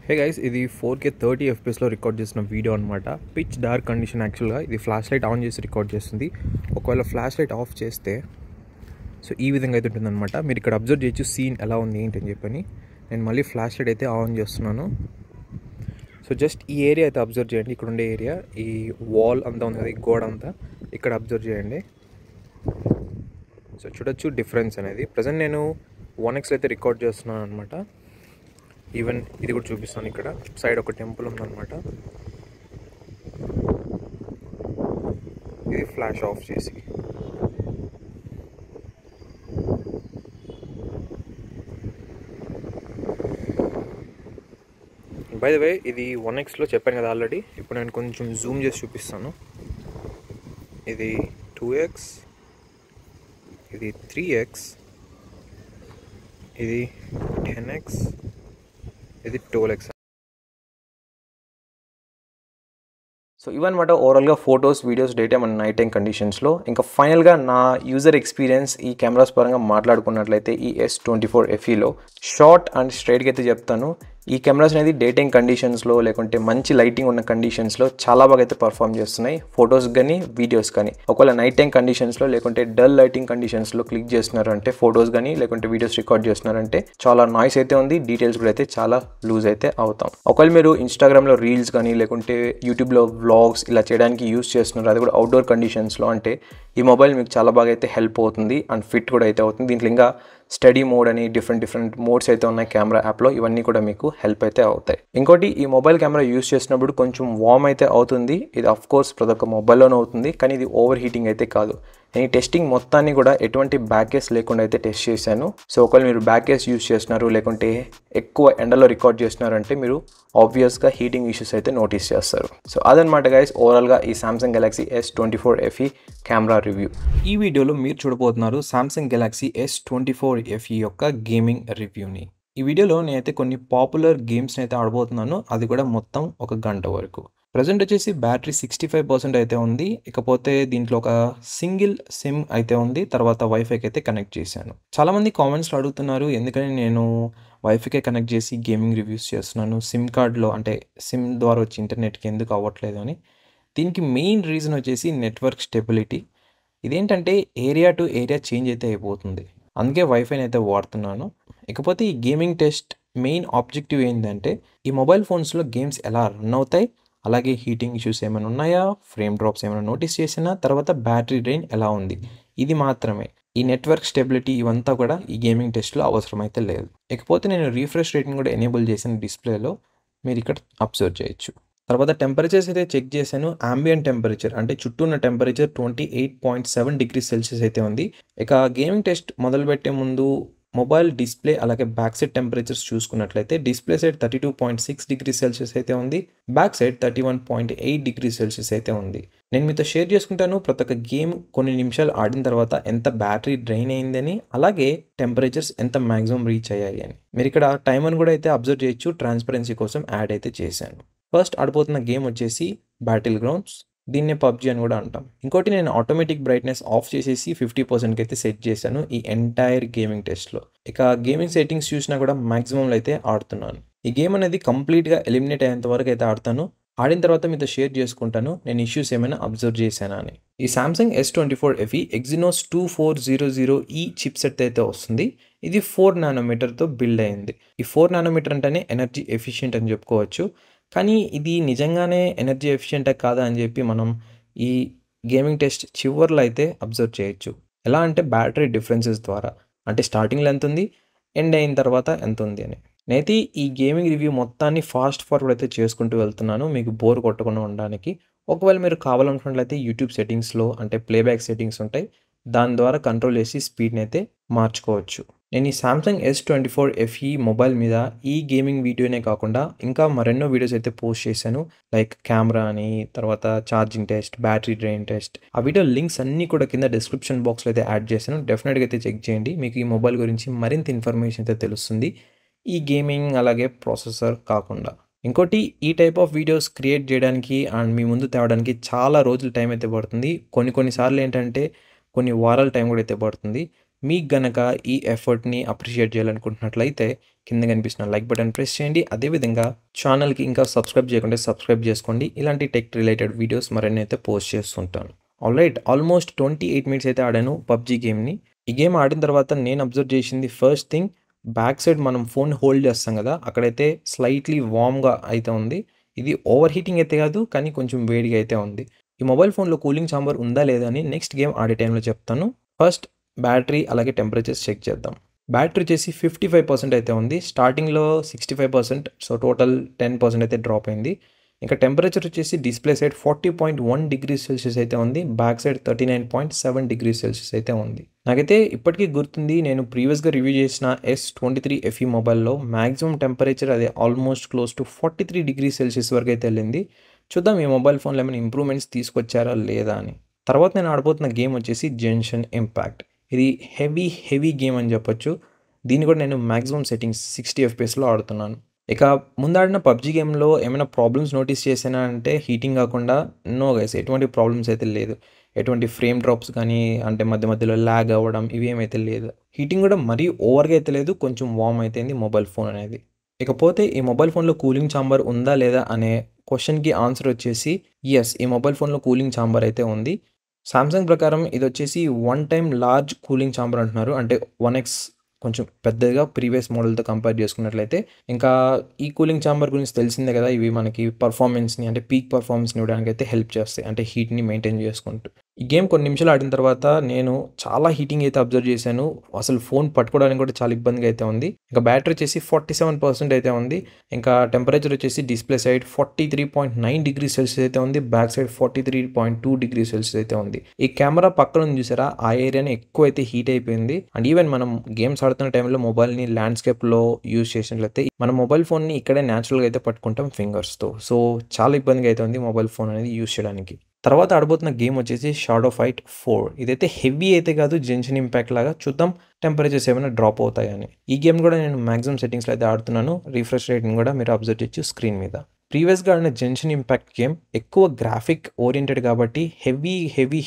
హే గైస్, ఇది 4K 30 FPSలో రికార్డ్ చేసిన వీడియో అనమాట. Pitch dark condition. యాక్చువల్గా ఇది ఫ్లాష్ లైట్ ఆన్ చేసి రికార్డ్ చేస్తుంది. ఒకవేళ ఫ్లాష్ లైట్ ఆఫ్ చేస్తే సో ఈ విధంగా అయితే ఉంటుందన్నమాట. మీరు ఇక్కడ అబ్జర్వ్ చేయొచ్చు సీన్ ఎలా ఉంది ఏంటి అని చెప్పని. నేను మళ్ళీ ఫ్లాష్ లైట్ అయితే ఆన్ చేస్తున్నాను. సో జస్ట్ ఈ ఏరియా అయితే అబ్జర్వ్ చేయండి. ఇక్కడ ఉండే ఏరియా, ఈ వాల్ అంతా ఉంది కదా, ఈ గోడ అంతా ఇక్కడ అబ్జర్వ్ చేయండి. సో చూడొచ్చు డిఫరెన్స్ అనేది. ప్రజెంట్ నేను 1xలో అయితే రికార్డ్ చేస్తున్నాను అనమాట. ఈవెన్ ఇది కూడా చూపిస్తాను. ఇక్కడ సైడ్ ఒక టెంపుల్ ఉందన్నమాట. ఇది ఫ్లాష్ ఆఫ్ చేసి. బై ద వే ఇది 1xలో చెప్పాను కదా ఆల్రెడీ. ఇప్పుడు నేను కొంచెం జూమ్ చేసి చూపిస్తాను. ఇది 2x, ఇది 3x, ఇది 10x, ఇది 12x.
సో ఇవన్నమాట ఓవరాల్గా photos, videos, day time and night time కండిషన్స్లో. ఇంకా ఫైనల్గా నా యూజర్ ఎక్స్పీరియన్స్ ఈ కెమెరాస్ పరంగా మాట్లాడుకున్నట్లయితే ఈ S24 FEలో షార్ట్ అండ్ స్ట్రైట్గా అయితే చెప్తాను. ఈ కెమెరాస్ అనేది డే టైం కండిషన్స్లో లేకుంటే మంచి లైటింగ్ ఉన్న కండిషన్స్లో చాలా బాగా అయితే పర్ఫామ్ చేస్తున్నాయి, ఫొటోస్ కానీ వీడియోస్ కానీ. ఒకవేళ నైట్ టైం కండిషన్స్లో లేకుంటే డల్ లైటింగ్ కండిషన్స్లో క్లిక్ చేస్తున్నారు అంటే ఫొటోస్ కానీ లేకుంటే వీడియోస్ రికార్డ్ చేస్తున్నారంటే చాలా నాయిస్ అయితే ఉంది, డీటెయిల్స్ కూడా అయితే చాలా లూజ్ అయితే అవుతాం. ఒకవేళ మీరు ఇన్స్టాగ్రామ్లో రీల్స్ కానీ లేకుంటే యూట్యూబ్లో వ్లాగ్స్ ఇలా చేయడానికి యూస్ చేస్తున్నారు, అది కూడా అవుట్డోర్ కండిషన్స్లో, అంటే ఈ మొబైల్ మీకు చాలా బాగా అయితే హెల్ప్ అవుతుంది అండ్ ఫిట్ కూడా అయితే అవుతుంది. దీంట్లో ఇంకా స్టడీ మోడ్ అని డిఫరెంట్ మోడ్స్ అయితే ఉన్నాయి కెమెరా యాప్లో. ఇవన్నీ కూడా మీకు హెల్ప్ అయితే అవుతాయి. ఇంకోటి, ఈ మొబైల్ కెమెరా యూస్ చేసినప్పుడు కొంచెం వార్మ్ అయితే అవుతుంది. ఇది అఫ్ కోర్స్ ప్రతి ఒక్క మొబైల్లోనే అవుతుంది, కానీ ఇది ఓవర్ హీటింగ్ అయితే కాదు. నేను ఈ టెస్టింగ్ మొత్తాన్ని కూడా ఎటువంటి బ్యాకేస్ లేకుండా అయితే టెస్ట్ చేశాను. సో ఒకవేళ మీరు బ్యాకేస్ యూస్ చేస్తున్నారు లేకుంటే ఎక్కువ ఎండలో రికార్డ్ చేస్తున్నారంటే మీరు ఆబ్వియస్గా హీటింగ్ ఇష్యూస్ అయితే నోటీస్ చేస్తారు. సో అదనమాట గైస్ ఓవరాల్గా ఈ Samsung Galaxy S24 FE camera review.
ఈ వీడియోలో మీరు చూడబోతున్నారు సామ్సంగ్ గెలాక్సీ S24 FE యొక్క గేమింగ్ రివ్యూని. ఈ వీడియోలో నేనైతే కొన్ని పాపులర్ గేమ్స్ని అయితే ఆడబోతున్నాను, అది కూడా మొత్తం 1 గంట వరకు. ప్రజెంట్ వచ్చేసి బ్యాటరీ 65% అయితే ఉంది. ఇకపోతే దీంట్లో ఒక సింగిల్ సిమ్ అయితే ఉంది, తర్వాత వైఫైకి అయితే కనెక్ట్ చేశాను. చాలామంది కామెంట్స్లో అడుగుతున్నారు ఎందుకని నేను వైఫైకే కనెక్ట్ చేసి గేమింగ్ రివ్యూస్ చేస్తున్నాను, సిమ్ కార్డ్లో అంటే సిమ్ ద్వారా వచ్చి ఇంటర్నెట్కి ఎందుకు అవ్వట్లేదు అని. దీనికి మెయిన్ రీజన్ వచ్చేసి నెట్వర్క్ స్టెబిలిటీ. ఇదేంటంటే ఏరియా టు ఏరియా చేంజ్ అయితే అయిపోతుంది, అందుకే వైఫైని అయితే వాడుతున్నాను. ఇకపోతే ఈ గేమింగ్ టెస్ట్ మెయిన్ ఆబ్జెక్టివ్ ఏంటంటే ఈ మొబైల్ ఫోన్స్లో గేమ్స్ ఎలా రన్ అవుతాయి, అలాగే హీటింగ్ ఇష్యూస్ ఏమైనా ఉన్నాయా, ఫ్రేమ్ డ్రాప్స్ ఏమైనా నోటీస్ చేసినా, తర్వాత బ్యాటరీ డ్రైన్ ఎలా ఉంది, ఇది మాత్రమే. ఈ నెట్వర్క్ స్టెబిలిటీ ఇవంతా కూడా ఈ గేమింగ్ టెస్ట్లో అవసరమైతే లేదు. ఇకపోతే నేను రీఫ్రెష్ రేటింగ్ కూడా ఎనేబుల్ చేసిన డిస్ప్లేలో మీరు ఇక్కడ అబ్జర్వ్ చేయొచ్చు. తర్వాత టెంపరేచర్స్ అయితే చెక్ చేశాను. అంబియంట్ టెంపరేచర్ అంటే చుట్టూ ఉన్న టెంపరేచర్ 28.7 డిగ్రీ సెల్సియస్ అయితే ఉంది. ఇక గేమింగ్ టెస్ట్ మొదలుపెట్టే ముందు మొబైల్ డిస్ప్లే అలాగే బ్యాక్ సైడ్ టెంపరేచర్స్ చూసుకున్నట్లయితే డిస్ప్లే సైడ్ 32.6 డిగ్రీ సెల్సియస్ అయితే ఉంది, బ్యాక్ సైడ్ 31.8 డిగ్రీ సెల్సియస్ అయితే ఉంది. నేను మీతో షేర్ చేసుకుంటాను ప్రతి ఒక్క గేమ్ కొన్ని నిమిషాలు ఆడిన తర్వాత ఎంత బ్యాటరీ డ్రైన్ అయిందని, అలాగే టెంపరేచర్స్ ఎంత మ్యాక్సిమం రీచ్ అయ్యాయి అని. మీరు ఇక్కడ టైమర్ కూడా అయితే అబ్జర్వ్ చేయొచ్చు, ట్రాన్స్పరెన్సీ కోసం యాడ్ అయితే చేశాను. ఫస్ట్ ఆడిపోతున్న గేమ్ వచ్చేసి బ్యాటిల్ గ్రౌండ్స్, దీన్నే PUBG అని కూడా అంటాం. ఇంకోటి, నేను ఆటోమేటిక్ బ్రైట్నెస్ ఆఫ్ చేసేసి 50%కి అయితే సెట్ చేశాను ఈ ఎంటైర్ గేమింగ్ టెస్ట్లో. ఇక గేమింగ్ సెట్టింగ్స్ చూసినా కూడా మ్యాక్సిమంలో అయితే ఆడుతున్నాను.
ఈ గేమ్ అనేది కంప్లీట్‌గా ఎలిమినేట్ అయ్యేంత వరకు అయితే ఆడతాను. ఆడిన తర్వాత మీతో షేర్ చేసుకుంటాను నేను ఇష్యూస్ ఏమైనా అబ్జర్వ్ చేశానా అని. ఈ Samsung S24 FE Exynos 2400E chipset అయితే వస్తుంది. ఇది 4 నానోమీటర్‌తో బిల్డ్ అయింది. ఈ 4 నానోమీటర్ అంటేనే ఎనర్జీ ఎఫిషియెంట్ అని చెప్పుకోవచ్చు. కానీ ఇది నిజంగానే ఎనర్జీ ఎఫిషియెంటా కాదా అని చెప్పి మనం ఈ గేమింగ్ టెస్ట్ చివర్లో అయితే అబ్జర్వ్ చేయొచ్చు. ఎలా అంటే బ్యాటరీ డిఫరెన్సెస్ ద్వారా. అంటే స్టార్టింగ్‌లో ఎంతుంది, ఎండ్ అయిన తర్వాత ఎంతుంది అని. నేనైతే ఈ గేమింగ్ రివ్యూ మొత్తాన్ని ఫాస్ట్ ఫార్వర్డ్ అయితే చేసుకుంటూ వెళ్తున్నాను మీకు బోర్ కొట్టకుండా ఉండడానికి. ఒకవేళ మీరు కావాలనుకున్నట్లయితే యూట్యూబ్ సెట్టింగ్స్‌లో అంటే ప్లేబ్యాక్ సెట్టింగ్స్ ఉంటాయి. దాని ద్వారా కంట్రోల్ చేసి స్పీడ్‌ని అయితే మార్చుకోవచ్చు. నేను ఈ సామ్సంగ్ S24 FE మొబైల్ మీద ఈ గేమింగ్ వీడియోనే కాకుండా ఇంకా మరెన్నో వీడియోస్ అయితే పోస్ట్ చేశాను. లైక్ కెమెరా అని, తర్వాత charging test, battery drain test. ఆ వీడియో లింక్స్ అన్నీ కూడా కింద డిస్క్రిప్షన్ బాక్స్‌లో అయితే యాడ్ చేశాను. డెఫినెట్‌గా అయితే చెక్ చేయండి. మీకు ఈ మొబైల్ గురించి మరింత ఇన్ఫర్మేషన్ అయితే తెలుస్తుంది. ఈ గేమింగ్ అలాగే ప్రాసెసర్ కాకుండా. ఇంకోటి ఈ టైప్ ఆఫ్ వీడియోస్ క్రియేట్ చేయడానికి అండ్ మీ ముందు తేవడానికి చాలా రోజులు టైం అయితే పడుతుంది. కొన్ని సార్లు ఏంటంటే కొన్ని వారాల టైం కూడా అయితే పడుతుంది. మీకు గనక ఈ ఎఫర్ట్‌ని అప్రిషియేట్ చేయాలనుకుంటున్నట్లయితే కింద కనిపిస్తున్న లైక్ బటన్ ప్రెస్ చేయండి. అదేవిధంగా ఛానల్‌కి ఇంకా సబ్స్క్రైబ్ చేయకుంటే సబ్స్క్రైబ్ చేసుకోండి. ఇలాంటి టెక్ రిలేటెడ్ వీడియోస్ మరిన్ని అయితే పోస్ట్ చేస్తుంటాను. ఆల్రైట్ ఆల్మోస్ట్ 28 మినిట్స్ అయితే ఆడాను పబ్‌జీ గేమ్‌ని. ఈ గేమ్ ఆడిన తర్వాత నేను అబ్జర్వ్ చేసింది ఫస్ట్ థింగ్ బ్యాక్ సైడ్ మనం ఫోన్ హోల్డ్ చేస్తాం కదా! అక్కడైతే స్లైట్‌లీ వార్మ్‌గా అయితే ఉంది. ఇది ఓవర్ హీటింగ్ అయితే కాదు కానీ కొంచెం వేడిగా అయితే ఉంది. ఈ మొబైల్ ఫోన్‌లో కూలింగ్ చాంబర్ ఉందా లేదా అని నెక్స్ట్ గేమ్ ఆడే టైంలో చెప్తాను. ఫస్ట్ బ్యాటరీ అలాగే టెంపరేచర్స్ చెక్ చేద్దాం. బ్యాటరీ వచ్చేసి 55% అయితే ఉంది. స్టార్టింగ్‌లో 65% సో టోటల్ 10% అయితే డ్రాప్ అయింది. ఇంకా టెంపరేచర్ వచ్చేసి డిస్ప్లే సైడ్ 40.1 డిగ్రీస్ సెల్సియస్ అయితే ఉంది. బ్యాక్ సైడ్ 39.7 డిగ్రీస్ సెల్సియస్ అయితే ఉంది. నాకైతే ఇప్పటికీ గుర్తుంది నేను ప్రీవియస్‌గా రివ్యూ చేసిన S23 FE మొబైల్‌లో మాక్సిమం టెంపరేచర్ అది almost close to 43 degrees Celsius వరకు అయితే వెళ్ళింది. చూద్దాం ఈ మొబైల్ ఫోన్‌లో ఏమైనా ఇంప్రూవ్‌మెంట్స్ తీసుకొచ్చారా లేదా అని. తర్వాత నేను ఆడబోతున్న గేమ్ వచ్చేసి జెన్షన్ ఇంపాక్ట్. ఇది హెవీ గేమ్ అని చెప్పొచ్చు. దీన్ని కూడా నేను మాక్సిమం సెట్టింగ్స్ 60 FPSలో ఆడుతున్నాను. ఇక ముందాడిన పబ్‌జీ గేమ్‌లో ఏమైనా ప్రాబ్లమ్స్ నోటీస్ చేశానా అంటే హీటింగ్ కాకుండా నో గైస్ ఎటువంటి ప్రాబ్లమ్స్ అయితే లేదు. ఎటువంటి ఫ్రేమ్ డ్రాప్స్ కానీ అంటే మధ్యలో ల్యాగ్ అవ్వడం ఇవేమైతే లేదు. హీటింగ్ కూడా మరీ ఓవర్‌గా అయితే లేదు. కొంచెం వార్మ్ అయితేంది మొబైల్ ఫోన్ అనేది. ఇకపోతే ఈ మొబైల్ ఫోన్‌లో కూలింగ్ చాంబర్ ఉందా లేదా అనే క్వెషన్‌కి ఆన్సర్ వచ్చేసి యెస్ ఈ మొబైల్ ఫోన్‌లో కూలింగ్ చాంబర్ అయితే ఉంది. సామ్సంగ్ ప్రకారం ఇదొచ్చేసి one time large cooling chamber అంటున్నారు. అంటే 1x కొంచెం పెద్దగా ప్రీవియస్ మోడల్‌తో కంపేర్ చేసుకున్నట్లయితే. ఇంకా ఈ కూలింగ్ చాంబర్ గురించి తెలిసిందే కదా! ఇవి మనకి పర్ఫార్మెన్స్‌ని అంటే పీక్ పర్ఫార్మెన్స్‌ని ఇవ్వడానికైతే హెల్ప్ చేస్తాయి. అంటే హీట్‌ని మెయింటైన్ చేసుకుంటూ. ఈ గేమ్ కొన్ని నిమిషాలు ఆడిన తర్వాత నేను చాలా హీటింగ్ అయితే అబ్జర్వ్ చేశాను. అసలు ఫోన్ పట్టుకోవడానికి కూడా చాలా ఇబ్బందిగా అయితే ఉంది. ఇంకా బ్యాటరీ వచ్చేసి 47% అయితే ఉంది. ఇంకా టెంపరేచర్ వచ్చేసి డిస్ప్లే సైడ్ 43.9 డిగ్రీస్ సెల్సియస్ అయితే ఉంది. బ్యాక్ సైడ్ 43.2 డిగ్రీస్ సెల్సియస్ అయితే ఉంది. ఈ కెమెరా పక్కన ఉంది చూసారా? ఆ ఏరియాని ఎక్కువ అయితే హీట్ అయిపోయింది. అండ్ ఈవెన్ మనం గేమ్స్ ఆడుతున్న టైంలో మొబైల్‌ని ల్యాండ్‌స్కేప్‌లో యూజ్ చేసినట్లయితే మన మొబైల్ ఫోన్‌ని ఇక్కడే న్యాచురల్‌గా అయితే పట్టుకుంటాం ఫింగర్స్‌తో. సో చాలా ఇబ్బందిగా అయితే ఉంది మొబైల్ ఫోన్ అనేది యూజ్ చేయడానికి. తర్వాత ఆడబోతున్న గేమ్ వచ్చేసి షాడో ఫైట్ 4. ఇదైతే హెవీ అయితే కాదు జెన్షన్ ఇంపాక్ట్ లాగా. చూద్దాం టెంపరేచర్స్ ఏమైనా డ్రాప్ అవుతాయని. ఈ గేమ్ కూడా నేను మాక్సిమం సెట్టింగ్స్‌లో అయితే ఆడుతున్నాను. రిఫ్రెష్ రేట్‌ని కూడా మీరు అబ్జర్వ్ చేయొచ్చు స్క్రీన్ మీద. ప్రీవియస్‌గా ఆడిన జెన్షన్ ఇంపాక్ట్ గేమ్ ఎక్కువ గ్రాఫిక్ ఓరియెంటెడ్ కాబట్టి హెవీ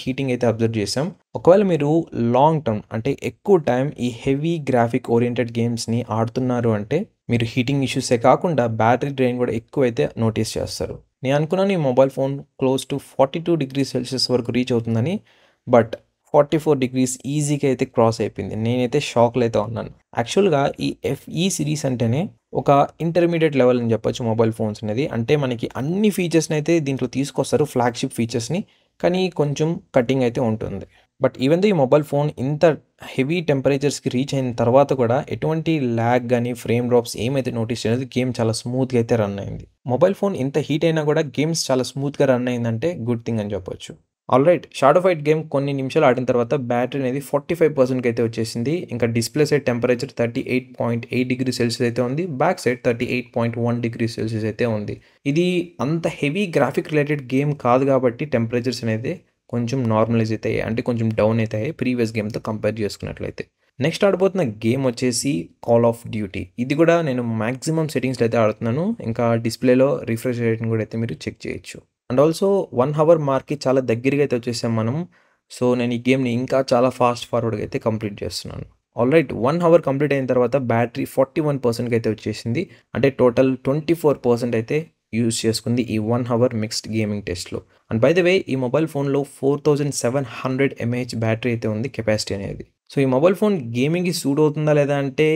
హీటింగ్ అయితే అబ్జర్వ్ చేసాం. ఒకవేళ మీరు లాంగ్ టర్మ్ అంటే ఎక్కువ టైం ఈ హెవీ గ్రాఫిక్ ఓరియెంటెడ్ గేమ్స్‌ని ఆడుతున్నారు అంటే మీరు హీటింగ్ ఇష్యూసే కాకుండా బ్యాటరీ డ్రైన్ కూడా ఎక్కువైతే నోటీస్ చేస్తారు. నేను అనుకున్నాను ఈ mobile phone close to 42 degrees Celsius వరకు రీచ్ అవుతుందని. బట్ 44 డిగ్రీస్ ఈజీగా అయితే క్రాస్ అయిపోయింది. నేనైతే షాక్‌లో అయితే ఉన్నాను. యాక్చువల్‌గా ఈ FE సిరీస్ అంటేనే ఒక ఇంటర్మీడియేట్ లెవెల్ అని చెప్పొచ్చు మొబైల్ ఫోన్స్ అనేది. అంటే మనకి అన్ని ఫీచర్స్‌ని అయితే దీంట్లో తీసుకొస్తారు ఫ్లాగ్‌షిప్ ఫీచర్స్‌ని. కానీ కొంచెం కటింగ్ అయితే ఉంటుంది. బట్ ఈవెన్ దో ఈ మొబైల్ ఫోన్ ఇంత హెవీ టెంపరేచర్స్‌కి రీచ్ అయిన తర్వాత కూడా ఎటువంటి ల్యాగ్ గానీ, ఫ్రేమ్ డ్రాప్స్ ఏమైతే నోటీస్ చేయలేదు. గేమ్ చాలా స్మూత్‌గా అయితే రన్ అయింది. మొబైల్ ఫోన్ ఇంత హీట్ అయినా కూడా గేమ్స్ చాలా స్మూత్‌గా రన్ అయిందంటే గుడ్ థింగ్ అని చెప్పొచ్చు. ఆల్రైట్ షాడో ఫైట్ గేమ్ కొన్ని నిమిషాలు ఆడిన తర్వాత బ్యాటరీ అనేది 45%కి అయితే వచ్చేసింది. ఇంకా display side temperature 38.8 degree Celsius అయితే ఉంది. బ్యాక్ సైడ్ 38.1 డిగ్రీ సెల్సియస్ అయితే ఉంది. ఇది అంత హెవీ గ్రాఫిక్ రిలేటెడ్ గేమ్ కాదు కాబట్టి టెంపరేచర్స్ అనేది కొంచెం నార్మలైజ్ అవుతాయి. అంటే కొంచెం డౌన్ అవుతాయి ప్రీవియస్ గేమ్‌తో కంపేర్ చేసుకున్నట్లయితే. నెక్స్ట్ ఆడబోతున్న గేమ్ వచ్చేసి కాల్ ఆఫ్ డ్యూటీ. ఇది కూడా నేను మాక్సిమం సెట్టింగ్స్‌లో అయితే ఆడుతున్నాను. ఇంకా డిస్ప్లేలో రిఫ్రెష్ రేట్‌ని కూడా అయితే మీరు చెక్ చేయొచ్చు. అండ్ ఆల్సో 1 అవర్ మార్క్‌కి చాలా దగ్గరగా అయితే వచ్చేసాం మనం. సో నేను ఈ గేమ్‌ని ఇంకా చాలా ఫాస్ట్ ఫార్వర్డ్‌గా అయితే కంప్లీట్ చేస్తున్నాను. ఆల్రైట్ 1 అవర్ కంప్లీట్ అయిన తర్వాత బ్యాటరీ 41% అయితే వచ్చేసింది. అంటే టోటల్ 24% అయితే యూజ్ చేసుకుంది ఈ 1 అవర్ మిక్స్డ్ గేమింగ్ టెస్ట్లో. అండ్ బై ద వే ఈ మొబైల్ ఫోన్లో 4700 mAh బ్యాటరీ అయితే ఉంది కెపాసిటీ అనేది. సో ఈ మొబైల్ ఫోన్ గేమింగ్కి సూట్ అవుతుందా లేదా అంటే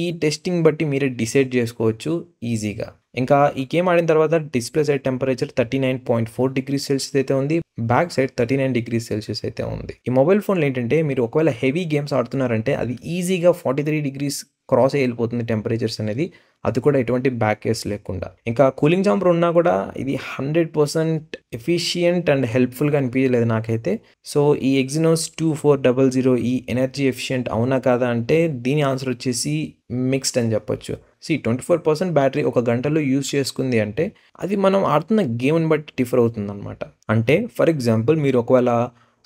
ఈ టెస్టింగ్ బట్టి మీరే డిసైడ్ చేసుకోవచ్చు ఈజీగా. ఇంకా ఈ గేమ్ ఆడిన తర్వాత display side temperature 39.4 degrees Celsius అయితే ఉంది. బ్యాక్ సైడ్ 39 డిగ్రీస్ సెల్సియస్ అయితే ఉంది. ఈ మొబైల్ ఫోన్లో ఏంటంటే మీరు ఒకవేళ హెవీ గేమ్స్ ఆడుతున్నారంటే అది ఈజీగా 43 డిగ్రీస్ క్రాస్ వెళ్ళిపోతుంది టెంపరేచర్స్ అనేది. అది కూడా ఎటువంటి బ్యాక్ కేస్ లేకుండా. ఇంకా కూలింగ్ చాంబర్ ఉన్నా కూడా ఇది 100% ఎఫిషియంట్ అండ్ హెల్ప్ఫుల్గా అనిపించలేదు నాకైతే. సో ఈ ఎగ్జినోస్ 2400 ఈ ఎనర్జీ ఎఫిషియంట్ అవునా కాదా అంటే దీని ఆన్సర్ వచ్చేసి మిక్స్డ్ అని చెప్పొచ్చు. 24% బ్యాటరీ ఒక గంటలో యూజ్ చేసుకుంది అంటే అది మనం ఆడుతున్న గేమ్ని బట్టి డిఫర్ అవుతుంది అనమాట. అంటే ఫర్ ఎగ్జాంపుల్ మీరు ఒకవేళ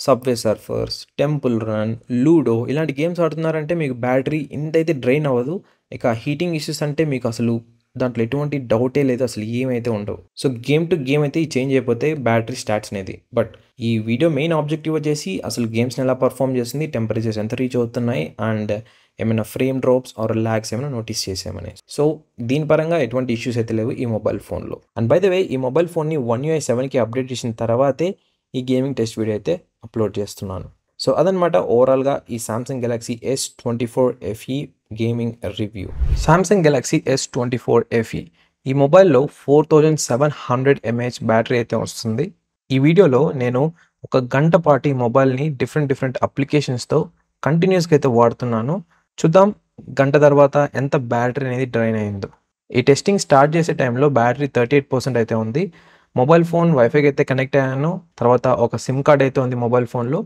subway Surfers, temple run, ludo ఇలాంటి గేమ్స్ ఆడుతున్నారంటే మీకు బ్యాటరీ ఇంతైతే డ్రైన్ అవ్వదు. ఇక హీటింగ్ ఇష్యూస్ అంటే మీకు అసలు దాంట్లో ఎటువంటి డౌటే లేదు, అసలు ఏమైతే ఉండవు. సో గేమ్ టు గేమ్ అయితే ఈ చేంజ్ అయిపోతే బ్యాటరీ స్టాట్స్ అనేది. బట్ ఈ వీడియో మెయిన్ ఆబ్జెక్టివ్ వచ్చేసి అసలు గేమ్స్ని ఎలా పర్ఫామ్ చేస్తుంది, టెంపరేచర్స్ ఎంత రీచ్ అవుతున్నాయి అండ్ ఏమైనా ఫ్రేమ్ డ్రాప్స్ ఆర్ ల్యాగ్స్ ఏమైనా నోటీస్ చేసామని. సో దీని పరంగా ఎటువంటి ఇష్యూస్ అయితే లేవు ఈ మొబైల్ ఫోన్లో. అండ్ బై ద వే ఈ మొబైల్ ఫోన్ని One UI 7కి అప్డేట్ చేసిన తర్వాతే ఈ గేమింగ్ టెస్ట్ వీడియో అయితే అప్లోడ్ చేస్తున్నాను. సో అదనమాట ఓవరాల్గా ఈ Samsung Galaxy S24 FE gaming review. Samsung Galaxy S24 FE ఈ మొబైల్లో 4700 mAh బ్యాటరీ అయితే వస్తుంది. ఈ వీడియోలో నేను ఒక గంట పాటు ఈ మొబైల్ని డిఫరెంట్ అప్లికేషన్స్తో కంటిన్యూస్గా అయితే వాడుతున్నాను. చూద్దాం గంట తర్వాత ఎంత బ్యాటరీ అనేది డ్రైన్ అయిందో. ఈ టెస్టింగ్ స్టార్ట్ చేసే టైంలో బ్యాటరీ 38% అయితే ఉంది. మొబైల్ ఫోన్ వైఫైకి అయితే కనెక్ట్ అయ్యాను. తర్వాత ఒక సిమ్ కార్డ్ అయితే ఉంది మొబైల్ ఫోన్లో.